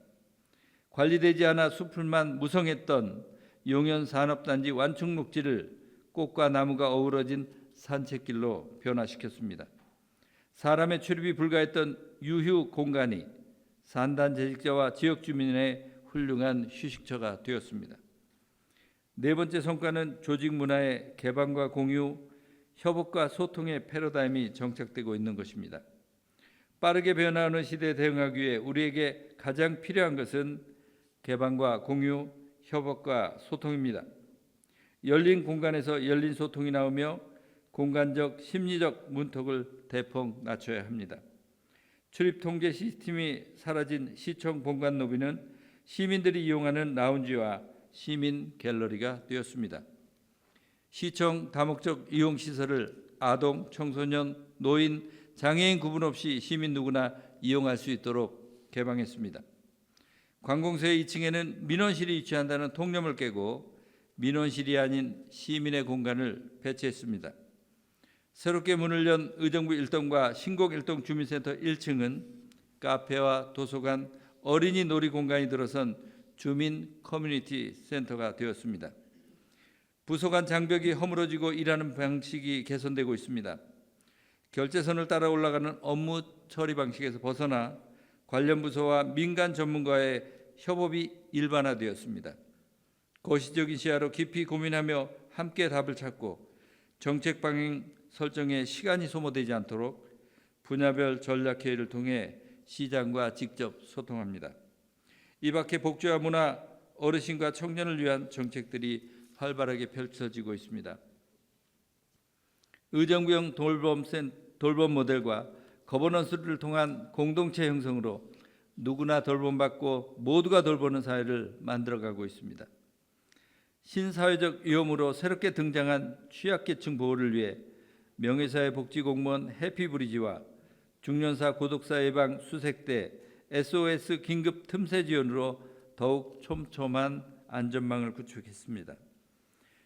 관리되지 않아 숲을만 무성했던 용현 산업단지 완충 녹지를 꽃과 나무가 어우러진 산책길로 변화시켰습니다. 사람의 출입이 불가했던 유휴 공간이 산단 재직자와 지역 주민의 훌륭한 휴식처가 되었습니다. 네 번째 성과는 조직 문화의 개방과 공유, 협업과 소통의 패러다임이 정착되고 있는 것입니다. 빠르게 변화하는 시대에 대응하기 위해 우리에게 가장 필요한 것은 개방과 공유, 협업과 소통입니다. 열린 공간에서 열린 소통이 나오며 공간적, 심리적 문턱을 대폭 낮춰야 합니다. 출입 통제 시스템이 사라진 시청 본관 로비는 시민들이 이용하는 라운지와 시민 갤러리가 되었습니다. 시청 다목적 이용 시설을 아동, 청소년, 노인, 장애인 구분 없이 시민 누구나 이용할 수 있도록 개방했습니다. 관공서의 2층에는 민원실이 위치한다는 통념을 깨고 민원실이 아닌 시민의 공간을 배치했습니다. 새롭게 문을 연 의정부 1동과 신곡 1동 주민센터 1층은 카페와 도서관, 어린이 놀이 공간이 들어선 주민 커뮤니티 센터가 되었습니다. 부서 간 장벽이 허물어지고 일하는 방식이 개선되고 있습니다. 결제선을 따라 올라가는 업무 처리 방식에서 벗어나 관련 부서와 민간 전문가의 협업이 일반화되었습니다. 거시적인 시야로 깊이 고민하며 함께 답을 찾고 정책 방향 설정에 시간이 소모되지 않도록 분야별 전략회의를 통해 시장과 직접 소통합니다. 이 밖에 복지와 문화, 어르신과 청년을 위한 정책들이 활발하게 펼쳐지고 있습니다. 의정부형 돌봄 모델과 거버넌스를 통한 공동체 형성으로 누구나 돌봄받고 모두가 돌보는 사회를 만들어가고 있습니다. 신사회적 위험으로 새롭게 등장한 취약계층 보호를 위해 명예사회복지공무원 해피브리지와 중년사 고독사 예방 수색대 SOS 긴급 틈새 지원으로 더욱 촘촘한 안전망을 구축했습니다.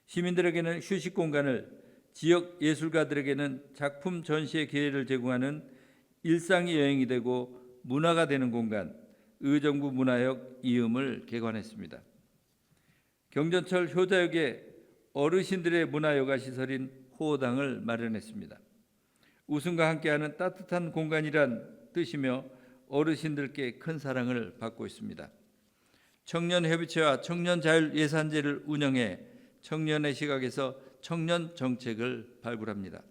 시민들에게는 휴식 공간을, 지역 예술가들에게는 작품 전시의 기회를 제공하는 일상이 여행이 되고 문화가 되는 공간, 의정부 문화역 이음을 개관했습니다. 경전철 효자역에 어르신들의 문화여가 시설인 호호당을 마련했습니다. 웃음과 함께하는 따뜻한 공간이란 뜻이며 어르신들께 큰 사랑을 받고 있습니다. 청년협의체와 청년자율예산제를 운영해 청년의 시각에서 청년 정책을 발굴합니다.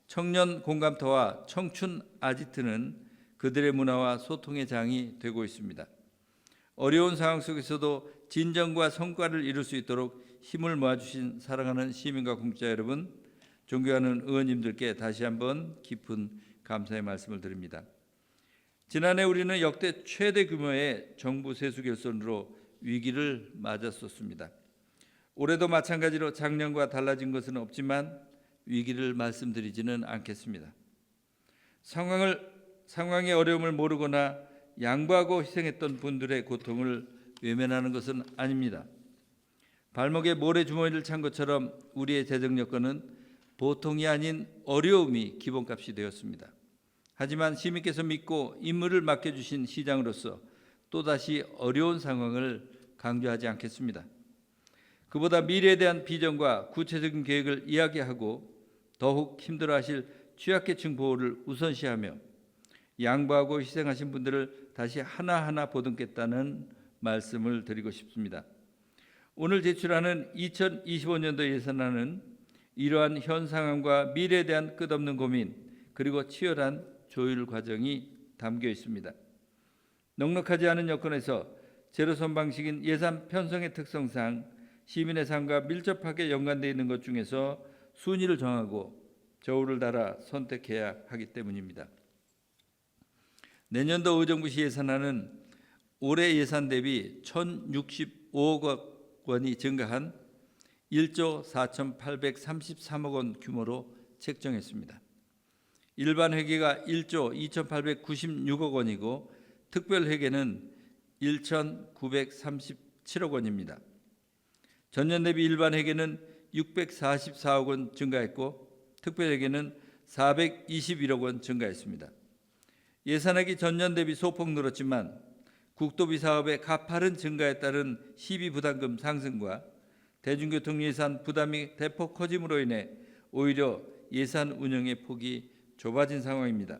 청년 공감터와 청춘 아지트는 그들의 문화와 소통의 장이 되고 있습니다. 어려운 상황 속에서도 진정과 성과를 이룰 수 있도록 힘을 모아주신 사랑하는 시민과 공직자 여러분, 존경하는 의원님들께 다시 한번 깊은 감사의 말씀을 드립니다. 지난해 우리는 역대 최대 규모의 정부 세수 결손으로 위기를 맞았었습니다. 올해도 마찬가지로 작년과 달라진 것은 없지만 위기를 말씀드리지는 않겠습니다. 상황의 어려움을 모르거나 양보하고 희생했던 분들의 고통을 외면하는 것은 아닙니다. 발목에 모래주머니를 찬 것처럼 우리의 재정 여건은 보통이 아닌 어려움이 기본값이 되었습니다. 하지만 시민께서 믿고 임무를 맡겨주신 시장으로서 또다시 어려운 상황을 강조하지 않겠습니다. 그보다 미래에 대한 비전과 구체적인 계획을 이야기하고 더욱 힘들어하실 취약계층 보호를 우선시하며 양보하고 희생하신 분들을 다시 하나하나 보듬겠다는 말씀을 드리고 싶습니다. 오늘 제출하는 2025년도 예산안은 이러한 현 상황과 미래에 대한 끝없는 고민 그리고 치열한 조율 과정이 담겨 있습니다. 넉넉하지 않은 여건에서 제로섬 방식인 예산 편성의 특성상 시민의 삶과 밀접하게 연관되어 있는 것 중에서 순위를 정하고 저울을 달아 선택해야 하기 때문입니다. 내년도 의정부시 예산안은 올해 예산 대비 1,065억 원이 증가한 1조 4,833억 원 규모로 책정했습니다. 일반 회계가 1조 2,896억 원이고 특별 회계는 1,937억 원입니다. 전년 대비 일반 회계는 644억 원 증가했고 특별 회계는 421억 원 증가했습니다. 예산액이 전년 대비 소폭 늘었지만 국도비 사업의 가파른 증가에 따른 시비 부담금 상승과 대중교통 예산 부담이 대폭 커짐으로 인해 오히려 예산 운영의 폭이 좁아진 상황입니다.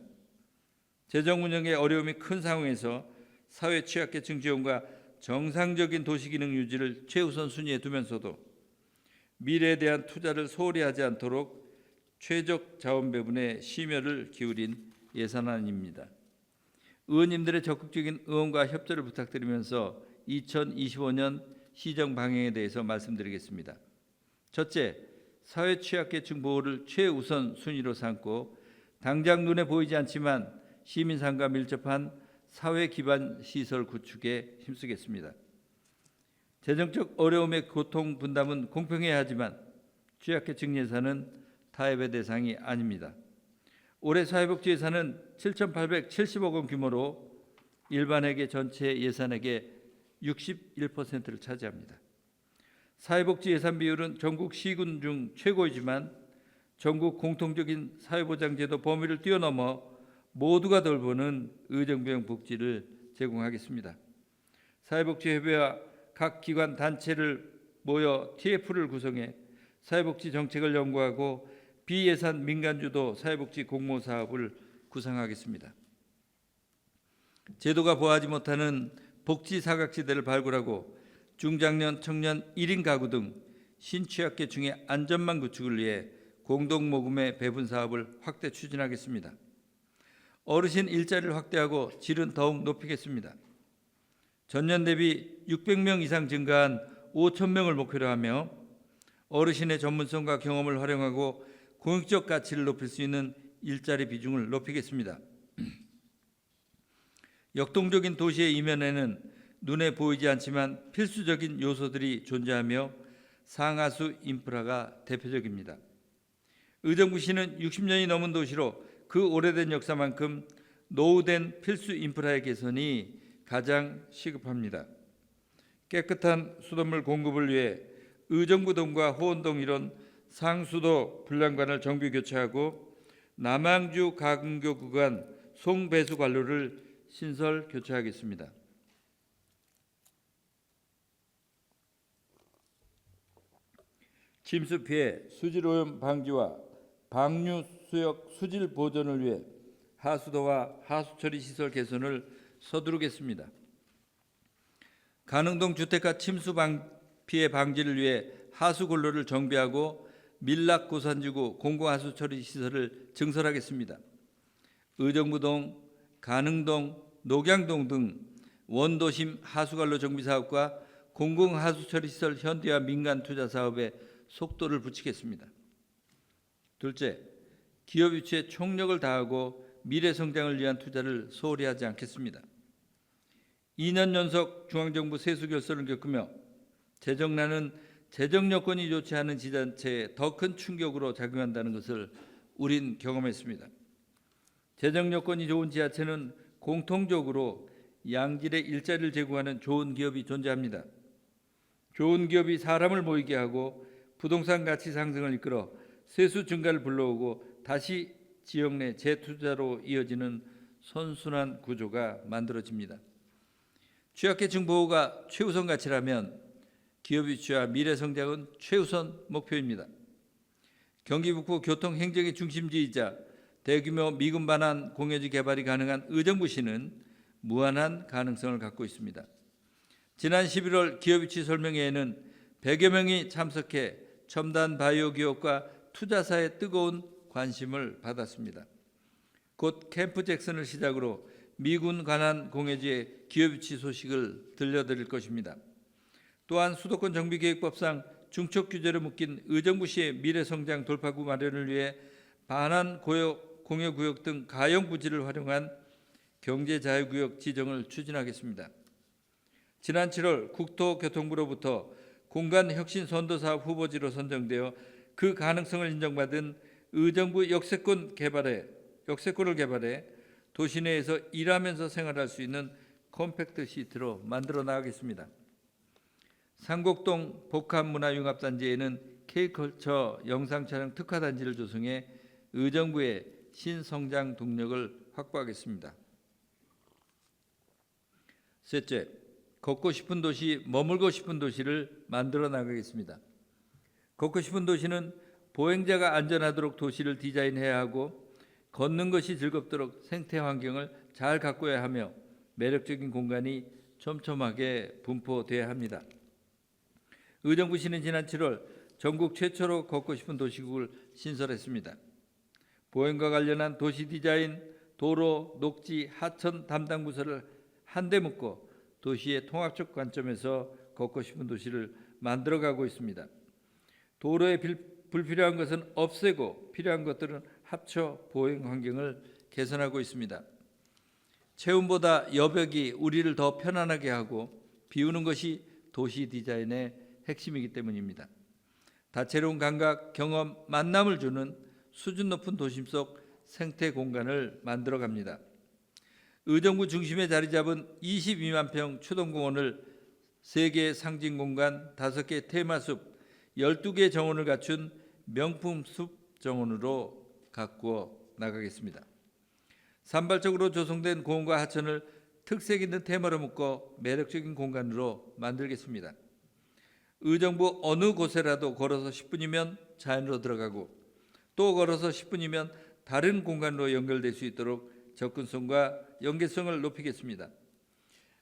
재정 운영의 어려움이 큰 상황에서 사회 취약계층 지원과 정상적인 도시기능 유지를 최우선 순위에 두면서도 미래에 대한 투자를 소홀히 하지 않도록 최적 자원 배분에 심혈을 기울인 예산안입니다. 의원님들의 적극적인 응원과 협조를 부탁드리면서 2025년 시정 방향에 대해서 말씀드리겠습니다. 첫째, 사회 취약계층 보호를 최우선 순위로 삼고 당장 눈에 보이지 않지만 시민 삶과 밀접한 사회 기반 시설 구축에 힘쓰겠습니다. 재정적 어려움의 고통 분담은 공평해야 하지만 취약계층 예산은 타협의 대상이 아닙니다. 올해 사회복지 예산은 7,870억 원 규모로 일반회계 전체 예산액의 61%를 차지합니다. 사회복지 예산 비율은 전국 시군 중 최고이지만 전국 공통적인 사회보장제도 범위를 뛰어넘어 모두가 돌보는 의정부형 복지를 제공하겠습니다. 사회복지협의회와 각 기관 단체를 모여 TF를 구성해 사회복지 정책을 연구하고 비예산 민간주도 사회복지 공모 사업을 구상하겠습니다. 제도가 보호하지 못하는 복지 사각지대를 발굴하고 중장년, 청년 1인 가구 등 신취약계층의 안전망 구축을 위해 공동모금의 배분 사업을 확대 추진하겠습니다. 어르신 일자리를 확대하고 질은 더욱 높이겠습니다. 전년 대비 600명 이상 증가한 5,000명을 목표로 하며 어르신의 전문성과 경험을 활용하고 공익적 가치를 높일 수 있는 일자리 비중을 높이겠습니다. 역동적인 도시의 이면에는 눈에 보이지 않지만 필수적인 요소들이 존재하며 상하수 인프라가 대표적입니다. 의정부시는 60년이 넘은 도시로 그 오래된 역사만큼 노후된 필수 인프라의 개선이 가장 시급합니다. 깨끗한 수돗물 공급을 위해 의정부동과 호원동 이런 상수도 분량관을 정비 교체하고 남항주 가근교 구간 송배수 관로를 신설 교체하겠습니다. 침수 피해 수질 오염 방지와 방류 수역 수질 보존을 위해 하수도와 하수처리 시설 개선을 서두르겠습니다. 가능동 주택가 침수 피해 방지를 위해 하수골로를 정비하고 밀락고산지구 공공하수처리 시설을 증설하겠습니다. 의정부동, 가능동, 녹양동 등 원도심 하수관로 정비 사업과 공공하수처리 시설 현대화 민간 투자 사업에 속도를 붙이겠습니다. 둘째, 기업 유치에 총력을 다하고 미래 성장을 위한 투자를 소홀히 하지 않겠습니다. 2년 연속 중앙정부 세수 결손을 겪으며 재정난은 재정 여건이 좋지 않은 지자체에 더 큰 충격으로 작용한다는 것을 우린 경험했습니다. 재정 여건이 좋은 지자체는 공통적으로 양질의 일자리를 제공하는 좋은 기업이 존재합니다. 좋은 기업이 사람을 모이게 하고 부동산 가치 상승을 이끌어 세수 증가를 불러오고 다시 지역 내 재투자로 이어지는 선순환 구조가 만들어집니다. 취약계층 보호가 최우선 가치라면 기업 유치와 미래 성장은 최우선 목표입니다. 경기 북부 교통 행정의 중심지이자 대규모 미군 반환 공여지 개발이 가능한 의정부시는 무한한 가능성을 갖고 있습니다. 지난 11월 기업 유치 설명회에는 100여 명이 참석해 첨단 바이오 기업과 투자사의 뜨거운 관심을 받았습니다. 곧 캠프 잭슨을 시작으로 미군 관한 공여지의 기업 유치 소식을 들려드릴 것입니다. 또한 수도권 정비계획법상 중첩 규제로 묶인 의정부시의 미래성장 돌파구 마련을 위해 반환 공여구역 등 가용 부지를 활용한 경제자유구역 지정을 추진하겠습니다. 지난 7월 국토교통부로부터 공간혁신선도사업 후보지로 선정되어 그 가능성을 인정받은 의정부 역세권을 개발해 도시 내에서 일하면서 생활할 수 있는 컴팩트 시티로 만들어 나가겠습니다. 상곡동 복합문화융합단지에는 K컬처 영상촬영 특화단지를 조성해 의정부의 신성장 동력을 확보하겠습니다. 셋째, 걷고 싶은 도시, 머물고 싶은 도시를 만들어 나가겠습니다. 걷고 싶은 도시는 보행자가 안전하도록 도시를 디자인해야 하고 걷는 것이 즐겁도록 생태 환경을 잘 가꿔야 하며 매력적인 공간이 촘촘하게 분포돼야 합니다. 의정부시는 지난 7월 전국 최초로 걷고 싶은 도시국을 신설했습니다. 보행과 관련한 도시 디자인, 도로, 녹지, 하천 담당 부서를 한데 묶어 도시의 통합적 관점에서 걷고 싶은 도시를 만들어가고 있습니다. 도로에 불필요한 것은 없애고 필요한 것들은 합쳐 보행 환경을 개선하고 있습니다. 체온보다 여벽이 우리를 더 편안하게 하고 비우는 것이 도시 디자인의 핵심이기 때문입니다. 다채로운 감각, 경험, 만남을 주는 수준 높은 도심 속 생태 공간을 만들어 갑니다. 의정부 중심에 자리 잡은 22만 평 추동공원을 3개의 상징 공간, 5개의 테마숲, 12개의 정원을 갖춘 명품 숲 정원으로 가꾸어 나가겠습니다. 산발적으로 조성된 공원과 하천을 특색 있는 테마로 묶어 매력적인 공간으로 만들겠습니다. 의정부 어느 곳에라도 걸어서 10분이면 자연으로 들어가고 또 걸어서 10분이면 다른 공간으로 연결될 수 있도록 접근성과 연계성을 높이겠습니다.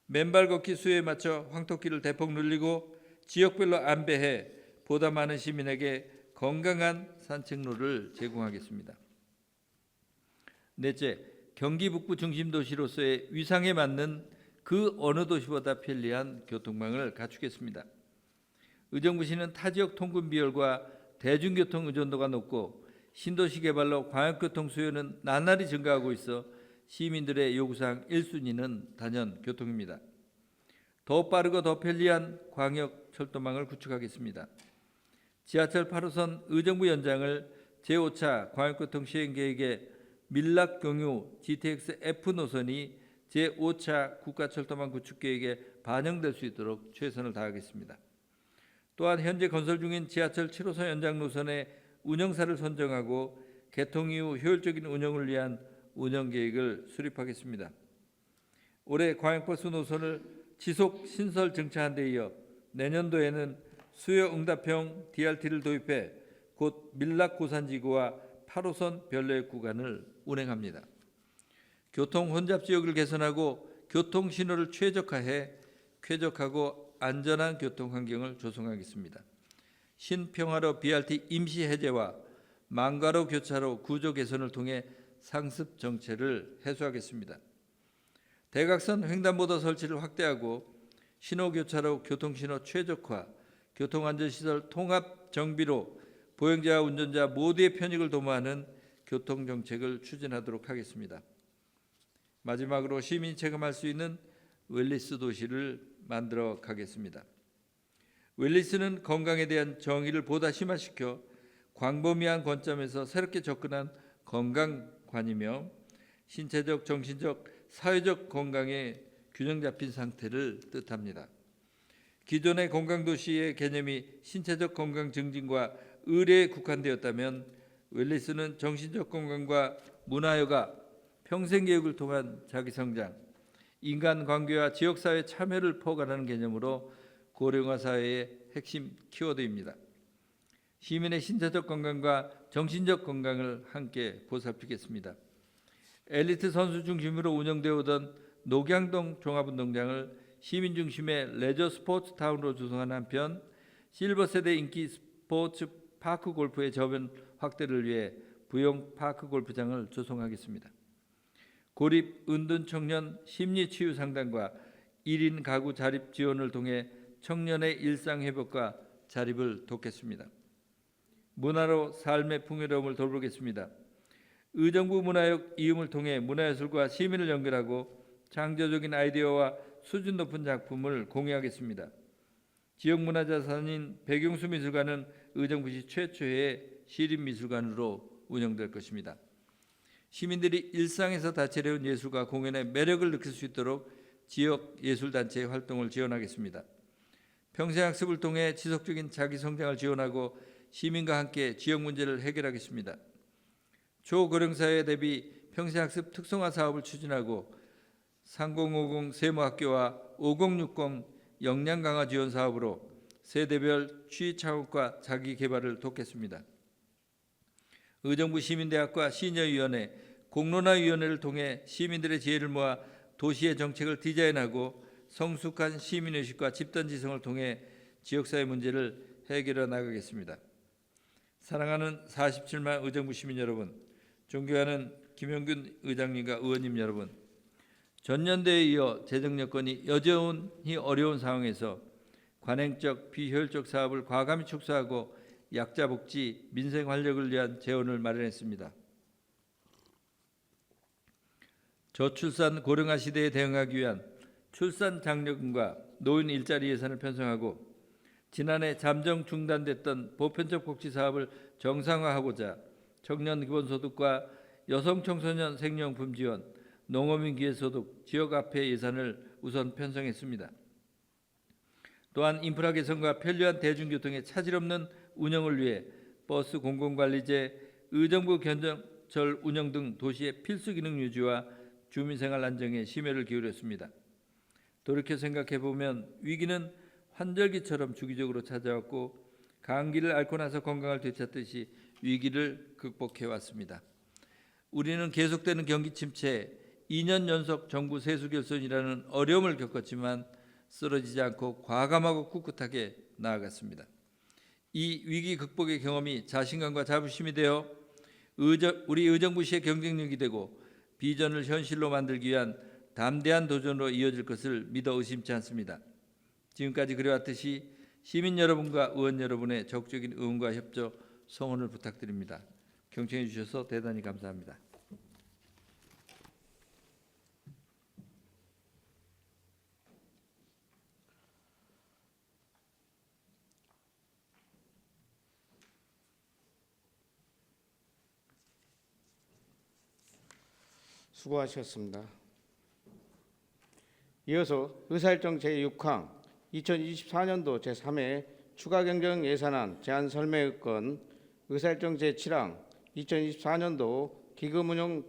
맨발 걷기 수요에 맞춰 황토길을 대폭 늘리고 지역별로 안배해 보다 많은 시민에게 건강한 산책로를 제공하겠습니다. 넷째, 경기 북부 중심도시로서의 위상에 맞는 그 어느 도시보다 편리한 교통망을 갖추겠습니다. 의정부시는 타지역 통근 비율과 대중교통 의존도가 높고 신도시 개발로 광역교통 수요는 나날이 증가하고 있어 시민들의 요구사항 1순위는 단연 교통입니다. 더 빠르고 더 편리한 광역철도망을 구축하겠습니다. 지하철 8호선 의정부 연장을 제5차 광역교통 시행계획의 밀락경유 GTX F 노선이 제5차 국가철도망 구축계획에 반영될 수 있도록 최선을 다하겠습니다. 또한 현재 건설 중인 지하철 7호선 연장 노선의 운영사를 선정하고 개통 이후 효율적인 운영을 위한 운영계획을 수립하겠습니다. 올해 광역버스 노선을 지속 신설 증차한 데 이어 내년도에는 수요응답형 DRT를 도입해 곧 밀락고산지구와 8호선 별내역 구간을 운행합니다. 교통 혼잡 지역을 개선하고 교통신호를 최적화해 쾌적하고 안전한 교통 환경을 조성하겠습니다. 신평화로 BRT 임시 해제와 망가로 교차로 구조 개선을 통해 상습 정체를 해소하겠습니다. 대각선 횡단보도 설치를 확대하고 신호교차로 교통신호 최적화, 교통안전시설 통합 정비로 보행자와 운전자 모두의 편익을 도모하는 교통정책을 추진하도록 하겠습니다. 마지막으로 시민이 체감할 수 있는 웰니스 도시를 만들어 가겠습니다. 웰니스는 건강에 대한 정의를 보다 심화시켜 광범위한 관점에서 새롭게 접근한 건강관이며 신체적, 정신적, 사회적 건강의 균형 잡힌 상태를 뜻합니다. 기존의 건강도시의 개념이 신체적 건강 증진과 의료에 국한되었다면 웰니스는 정신적 건강과 문화여가, 평생교육을 통한 자기성장, 인간관계와 지역사회 참여를 포괄하는 개념으로 고령화 사회의 핵심 키워드입니다. 시민의 신체적 건강과 정신적 건강을 함께 보살피겠습니다. 엘리트 선수 중심으로 운영되어 오던 녹양동 종합운동장을 시민 중심의 레저 스포츠 타운으로 조성하는 한편 실버 세대 인기 스포츠 파크 골프의 저변 확대를 위해 부용 파크 골프장을 조성하겠습니다. 고립 은둔 청년 심리 치유 상담과 1인 가구 자립 지원을 통해 청년의 일상 회복과 자립을 돕겠습니다. 문화로 삶의 풍요로움을 돌보겠습니다. 의정부 문화역 이음을 통해 문화예술과 시민을 연결하고 창조적인 아이디어와 수준 높은 작품을 공유하겠습니다. 지역문화자산인 백용수 미술관은 의정부시 최초의 시립미술관으로 운영될 것입니다. 시민들이 일상에서 다채로운 예술과 공연의 매력을 느낄 수 있도록 지역 예술단체의 활동을 지원하겠습니다. 평생학습을 통해 지속적인 자기성장을 지원하고 시민과 함께 지역 문제를 해결하겠습니다. 초고령사회 대비 평생학습 특성화 사업을 추진하고 3050 세무학교와 5060 역량 강화 지원 사업으로 세대별 취업 창업과 자기 개발을 돕겠습니다. 의정부 시민대학과 시니어위원회, 공론화위원회를 통해 시민들의 지혜를 모아 도시의 정책을 디자인하고 성숙한 시민의식과 집단지성을 통해 지역사회 문제를 해결해 나가겠습니다. 사랑하는 47만 의정부 시민 여러분, 존경하는 김영균 의장님과 의원님 여러분, 전년도에 이어 재정 여건이 여전히 어려운 상황에서 관행적 비효율적 사업을 과감히 축소하고 약자 복지, 민생 활력을 위한 재원을 마련했습니다. 저출산 고령화 시대에 대응하기 위한 출산 장려금과 노인 일자리 예산을 편성하고 지난해 잠정 중단됐던 보편적 복지 사업을 정상화하고자 청년 기본소득과 여성 청소년 생리용품 지원, 농어민 기회소득, 지역화폐 예산을 우선 편성했습니다. 또한 인프라 개선과 편리한 대중교통의 차질 없는 운영을 위해 버스 공공관리제, 의정부 견정철 운영 등 도시의 필수 기능 유지와 주민생활 안정에 심혈을 기울였습니다. 돌이켜 생각해보면 위기는 환절기처럼 주기적으로 찾아왔고 감기를 앓고 나서 건강을 되찾듯이 위기를 극복해왔습니다. 우리는 계속되는 경기 침체, 2년 연속 정부 세수 결손이라는 어려움을 겪었지만 쓰러지지 않고 과감하고 꿋꿋하게 나아갔습니다. 이 위기 극복의 경험이 자신감과 자부심이 되어 우리 의정부시의 경쟁력이 되고 비전을 현실로 만들기 위한 담대한 도전으로 이어질 것을 믿어 의심치 않습니다. 지금까지 그래왔듯이 시민 여러분과 의원 여러분의 적극적인 응원과 협조, 성원을 부탁드립니다. 경청해 주셔서 대단히 감사합니다. 수고하셨습니다. 이어서 의사일정 제6항 2024년도 제3회 추가경정 예산안 제안 설명의건, 의사일정 제7항 2024년도 기금운용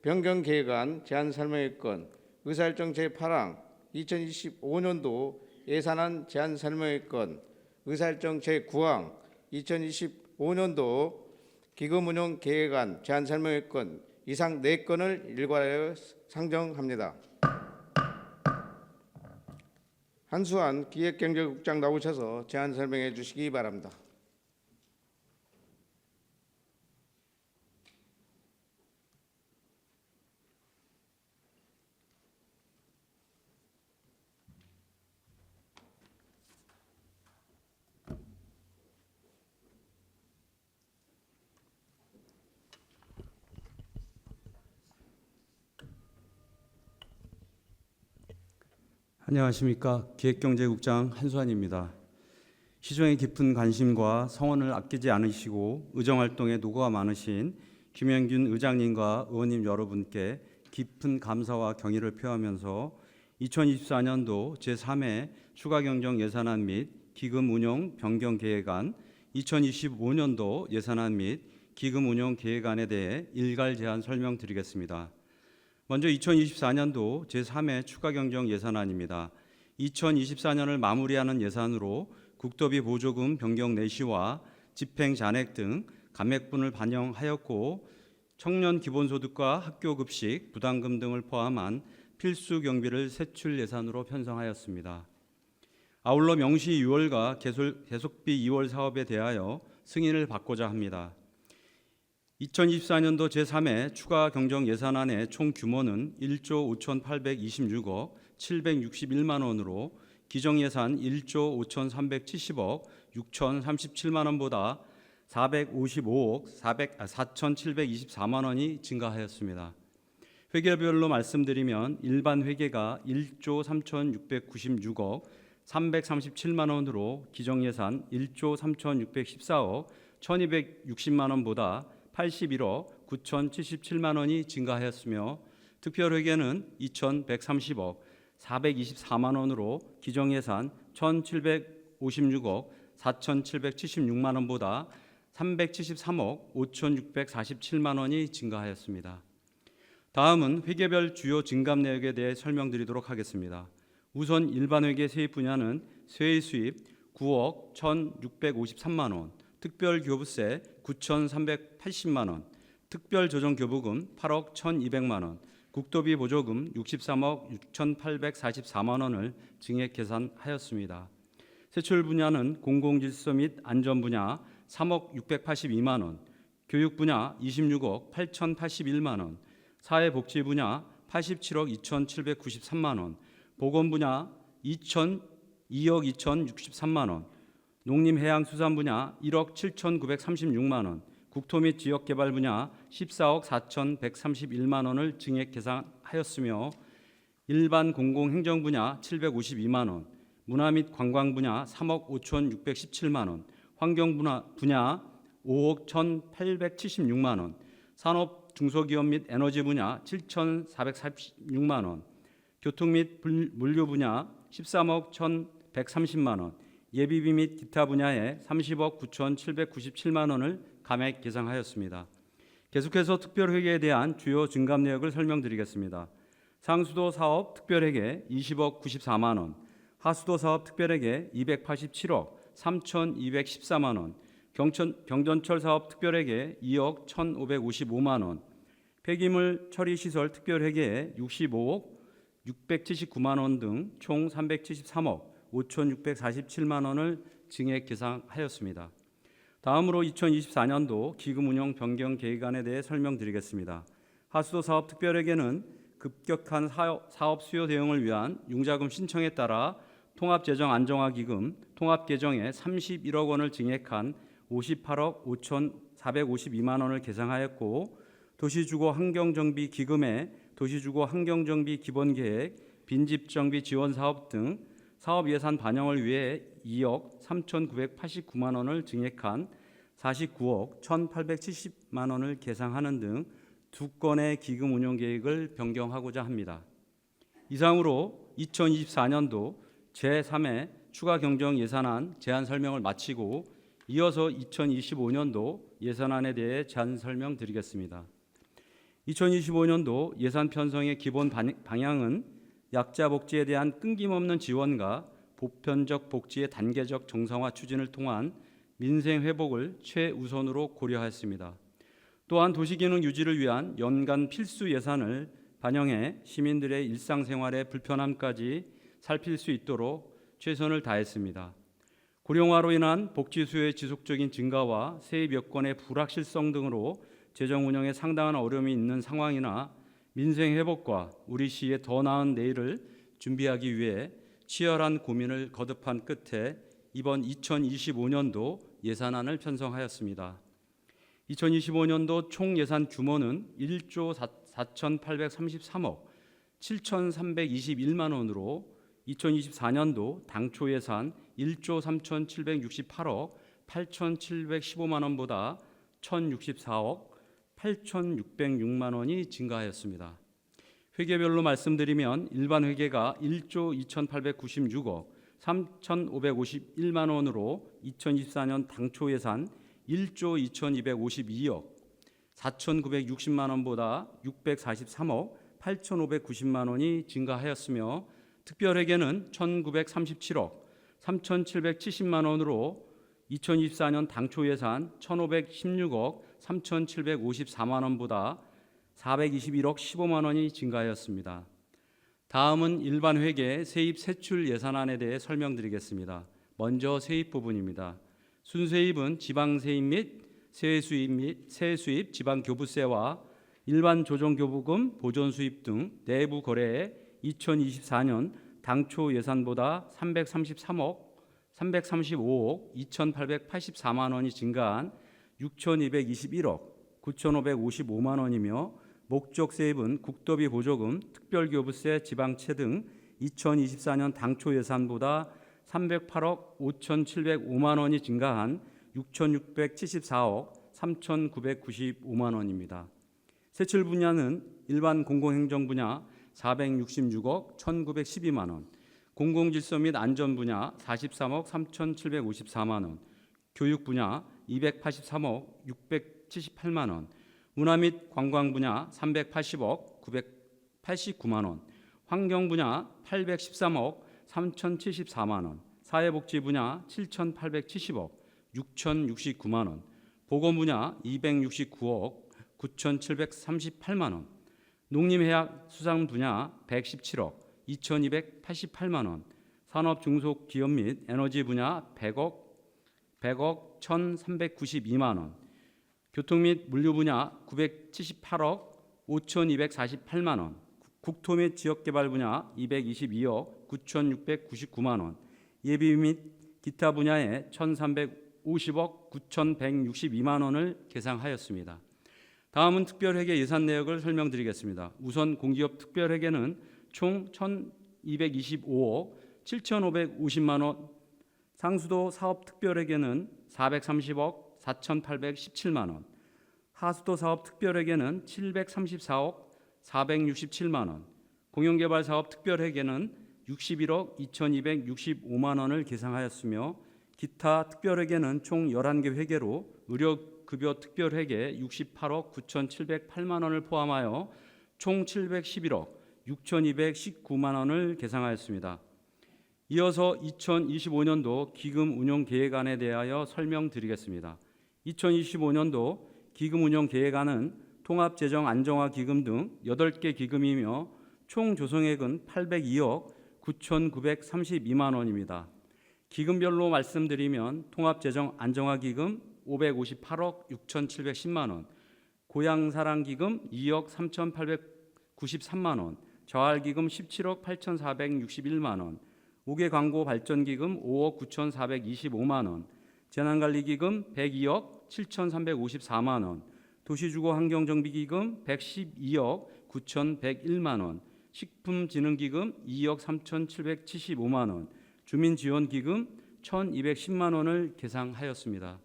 변경계획안 제안 설명의건, 의사일정 제8항 2025년도 예산안 제안 설명의건, 의사일정 제9항 2025년도 기금운용 계획안 제안 설명의건 이상 4건을 일괄하여 상정합니다. 한수환 기획경제국장 나오셔서 제안 설명해 주시기 바랍니다. 안녕하십니까. 기획경제국장 한수환입니다. 시정에 깊은 관심과 성원을 아끼지 않으시고 의정활동에 노고가 많으신 김영균 의장님과 의원님 여러분께 깊은 감사와 경의를 표하면서 2024년도 제3회 추가경정 예산안 및 기금 운용 변경 계획안, 2025년도 예산안 및 기금 운용 계획안에 대해 일괄 제안 설명드리겠습니다. 먼저 2024년도 제3회 추가경정 예산안입니다. 2024년을 마무리하는 예산으로 국도비 보조금 변경 내시와 집행 잔액 등 감액분을 반영하였고, 청년 기본소득과 학교급식, 부담금 등을 포함한 필수 경비를 세출 예산으로 편성하였습니다. 아울러 명시 6월과 계속비 2월 사업에 대하여 승인을 받고자 합니다. 2024년도 제3회 추가 경정 예산안의 총 규모는 1조 5,826억 761만 원으로 기정예산 1조 5,370억 6,037만 원보다 455억 4,724만 원이 증가하였습니다. 회계별로 말씀드리면 일반 회계가 1조 3,696억 337만 원으로 기정예산 1조 3,614억 1,260만 원보다 81억 9,077만 원이 증가하였으며, 특별회계는 2,130억 424만 원으로 기정예산 1,756억 4,776만 원보다 373억 5,647만 원이 증가하였습니다. 다음은 회계별 주요 증감 내역에 대해 설명드리도록 하겠습니다. 우선 일반회계 세입 분야는 세일 수입 9억 1,653만 원, 특별교부세 9,380만 원, 특별조정교부금 8억 1,200만 원, 국도비 보조금 63억 6,844만 원을 증액 계산하였습니다. 세출 분야는 공공질서 및 안전 분야 3억 682만 원, 교육 분야 26억 8,081만 원, 사회복지 분야 87억 2,793만 원, 보건 분야 2억 2,063만 원, 농림해양수산 분야 1억 7,936만 원, 국토 및 지역개발 분야 14억 4,131만 원을 증액 계산하였으며, 일반 공공행정 분야 752만 원, 문화 및 관광 분야 3억 5,617만 원, 환경 분야 5억 1,876만 원, 산업 중소기업 및 에너지 분야 7,446만 원, 교통 및 물류 분야 13억 1,130만 원, 예비비 및 기타 분야에 30억 9,797만 원을 감액 계산하였습니다. 계속해서 특별회계에 대한 주요 증감 내역을 설명드리겠습니다. 상수도 사업 특별회계 20억 94만 원, 하수도 사업 특별회계 287억 3,214만 원, 경전철 사업 특별회계 2억 1,555만 원, 폐기물 처리 시설 특별회계에 65억 679만 원 등 총 373억 5,647만 원을 증액 계산하였습니다. 다음으로 2024년도 기금 운용 변경 계획안에 대해 설명드리겠습니다. 하수도 사업 특별회계는 급격한 사업 수요 대응을 위한 융자금 신청에 따라 통합재정 안정화 기금 통합 계정에 31억 원을 증액한 58억 5,452만 원을 계상하였고, 도시주거 환경정비 기금에 도시주거 환경정비 기본계획, 빈집정비 지원 사업 등 사업 예산 반영을 위해 2억 3,989만 원을 증액한 49억 1,870만 원을 계상하는 등 두 건의 기금 운용 계획을 변경하고자 합니다. 이상으로 2024년도 제3회 추가 경정 예산안 제안 설명을 마치고 이어서 2025년도 예산안에 대해 제안 설명드리겠습니다. 2025년도 예산 편성의 기본 방향은 약자 복지에 대한 끊김없는 지원과 보편적 복지의 단계적 정상화 추진을 통한 민생 회복을 최우선으로 고려하였습니다. 또한 도시기능 유지를 위한 연간 필수 예산을 반영해 시민들의 일상생활의 불편함까지 살필 수 있도록 최선을 다했습니다. 고령화로 인한 복지 수요의 지속적인 증가와 세입 여건의 불확실성 등으로 재정 운영에 상당한 어려움이 있는 상황이나 민생 회복과 우리 시의 더 나은 내일을 준비하기 위해 치열한 고민을 거듭한 끝에 이번 2025년도 예산안을 편성하였습니다. 2025년도 총 예산 규모는 1조 4,833억 7,321만 원으로 2024년도 당초 예산 1조 3,768억 8,715만 원보다 1,064억 8,606만 원이 증가하였습니다. 회계별로 말씀드리면 일반 회계가 1조 2,896억 3,551만 원으로 2024년 당초 예산 1조 2,252억 4,960만 원보다 643억 8,590만 원이 증가하였으며 특별회계는 1,937억 3,770만 원으로 2024년 당초 예산 1,516억 3,754만 원보다 421억 15만 원이 증가하였습니다. 다음은 일반 회계 세입 세출 예산안에 대해 설명드리겠습니다. 먼저 세입 부분입니다. 순세입은 지방세입 및 세수입, 지방교부세와 일반 조정교부금, 보존수입 등 내부 거래에 2024년 당초 예산보다 335억 2,884만 원이 증가한 6,221억 9,555만 원이며 목적 세입은 국도비 보조금, 특별교부세, 지방채 등 2024년 당초 예산보다 308억 5,705만 원이 증가한 6,674억 3,995만 원입니다. 세출 분야는 일반 공공행정 분야 466억 1,912만 원, 공공질서 및 안전 분야 43억 3,754만 원, 교육 분야 283억 678만 원, 문화 및 관광 분야 380억 989만 원, 환경 분야 813억 3,074만 원, 사회복지 분야 7,870억 6,069만 원, 보건 분야 269억 9,738만 원, 농림해양 수산 분야 117억 2,288만 원, 산업 중소기업 및 에너지 분야 100억 1,392만 원, 교통 및 물류 분야 978억 5,248만 원, 국토 및 지역개발 분야 222억 9,699만 원, 예비 및 기타 분야에 1,350억 9,162만 원을 계상하였습니다. 다음은 특별회계 예산 내역을 설명드리겠습니다. 우선 공기업 특별회계는 총 1,225억 7,550만 원, 상수도 사업 특별회계는 430억 4,817만 원, 하수도 사업 특별회계는 734억 467만 원, 공영개발 사업 특별회계는 61억 2,265만 원을 계상하였으며 기타 특별회계는 총 11개 회계로 의료급여 특별회계 68억 9,708만 원을 포함하여 총 711억 6,219만 원을 계상하였습니다. 이어서 2025년도 기금 운용 계획안에 대하여 설명드리겠습니다. 2025년도 기금 운용 계획안은 통합재정 안정화 기금 등 8개 기금이며 총 조성액은 802억 9,932만 원입니다. 기금별로 말씀드리면 통합재정 안정화 기금 558억 6,710만 원, 고향사랑 기금 2억 3,893만 원, 저활기금 17억 8,461만 원, 5개 광고 발전 기금 5억 9,425만 원, 재난관리기금 102억 7,354만 원, 도시주거환경정비기금 112억 9,101만 원, 식품진흥기금 2억 3,775만 원, 주민지원기금 1,210만 원을 계상하였습니다.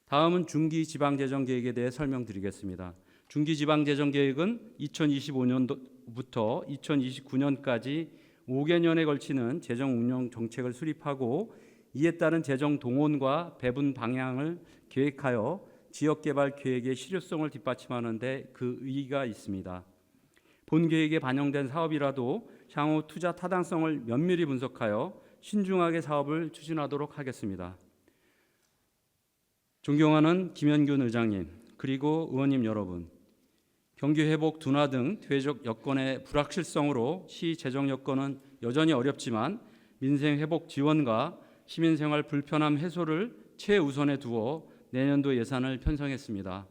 다음은 중기지방재정계획에 대해 설명드리겠습니다. 중기지방재정계획은 2025년도부터 2029년까지 5개년에 걸치는 재정운영 정책을 수립하고 이에 따른 재정 동원과 배분 방향을 계획하여 지역개발 계획의 실효성을 뒷받침하는 데 그 의의가 있습니다. 본 계획에 반영된 사업이라도 향후 투자 타당성을 면밀히 분석하여 신중하게 사업을 추진하도록 하겠습니다. 존경하는 김현균 의장님 그리고 의원님 여러분, 경기 회복 둔화 등 대외적 여건의 불확실성으로 시 재정 여건은 여전히 어렵지만 민생 회복 지원과 시민생활 불편함 해소를 최우선에 두어 내년도 예산을 편성했습니다.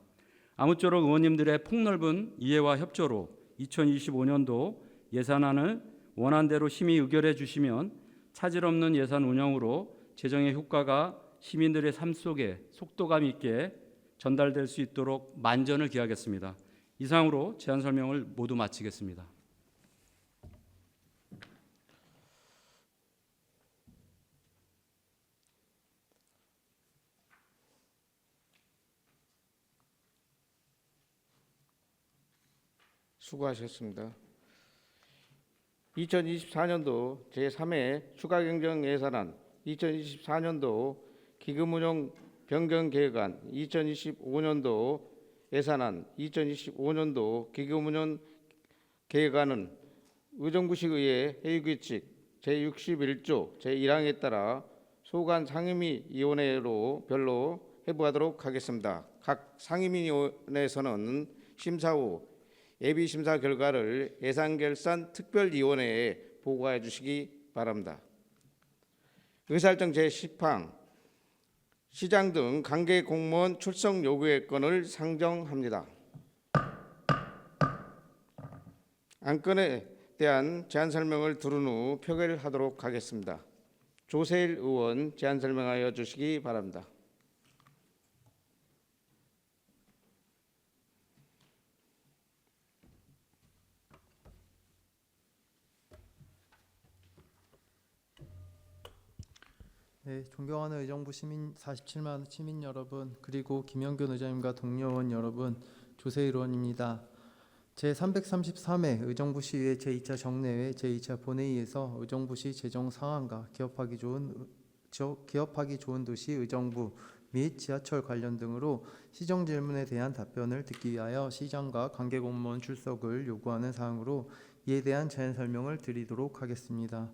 아무쪼록 의원님들의 폭넓은 이해와 협조로 2025년도 예산안을 원안대로 심의 의결해 주시면 차질 없는 예산 운영으로 재정의 효과가 시민들의 삶 속에 속도감 있게 전달될 수 있도록 만전을 기하겠습니다. 이상으로 제안 설명을 모두 마치겠습니다. 수고하셨습니다. 2024년도 제3회 추가경정 예산안, 2024년도 기금운용 변경계획안, 2025년도 예산안, 2025년도 기금운용 계획안은 의정부시 의회 회의규칙 제61조 제1항에 따라 소관 상임위원회로 별로 회부하도록 하겠습니다. 각 상임위원회에서는 심사 후 예비심사 결과를 예산결산 특별위원회에 보고해 주시기 바랍니다. 의사일정 제10항 시장 등 관계 공무원 출석 요구의 건을 상정합니다. 안건에 대한 제안 설명을 들은 후 표결하도록 하겠습니다. 조세일 의원 제안 설명하여 주시기 바랍니다. 네, 존경하는 의정부 시민 47만 시민 여러분, 그리고 김영균 의장님과 동료 의원 여러분, 조세일 의원입니다. 제333회 의정부시의회 제2차 정례회 제2차 본회의에서 의정부시 재정 상황과 기업하기 좋은 도시 의정부 및 지하철 관련 등으로 시정 질문에 대한 답변을 듣기 위하여 시장과 관계 공무원 출석을 요구하는 사항으로 이에 대한 제안 설명을 드리도록 하겠습니다.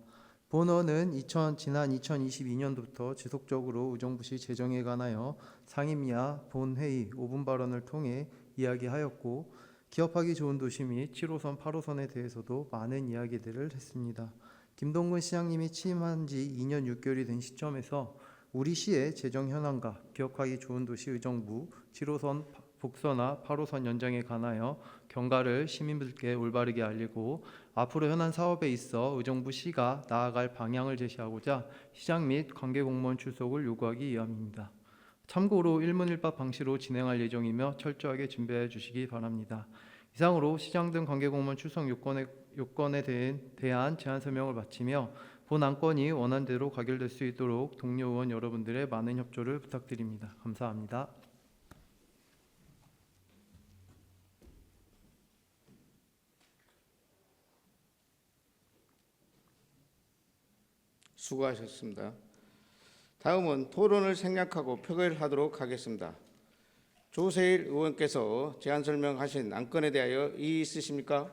본원은 지난 2022년도부터 지속적으로 의정부시 재정에 관하여 상임위와 본회의 5분 발언을 통해 이야기하였고, 기업하기 좋은 도시 및 7호선, 8호선에 대해서도 많은 이야기들을 했습니다. 김동근 시장님이 취임한 지 2년 6개월이 된 시점에서 우리 시의 재정 현황과 기업하기 좋은 도시 의정부 7호선 복선화 8호선 연장에 관하여 경과를 시민들께 올바르게 알리고 앞으로 현안 사업에 있어 의정부시가 나아갈 방향을 제시하고자 시장 및 관계공무원 출석을 요구하기 위함입니다. 참고로 일문일답 방식으로 진행할 예정이며 철저하게 준비해 주시기 바랍니다. 이상으로 시장 등 관계공무원 출석 요건에 대한 제안 설명을 마치며 본 안건이 원안대로 가결될 수 있도록 동료 의원 여러분들의 많은 협조를 부탁드립니다. 감사합니다. 수고하셨습니다. 다음은 토론을 생략하고 표결하도록 하겠습니다. 조세일 의원께서 제안 설명하신 안건에 대하여 이의 있으십니까?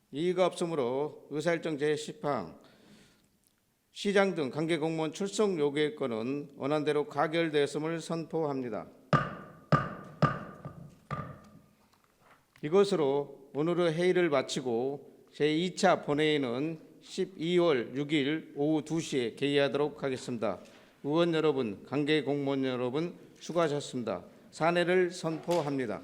이의가 없으므로 의사일정 제10항 시장 등 관계공무원 출석 요구의 건은 원안대로 가결되었음을 선포합니다. 이것으로 오늘의 회의를 마치고 제2차 본회의는 12월 6일 오후 2시에 개의하도록 하겠습니다. 의원 여러분, 관계공무원 여러분 수고하셨습니다. 사내를 선포합니다.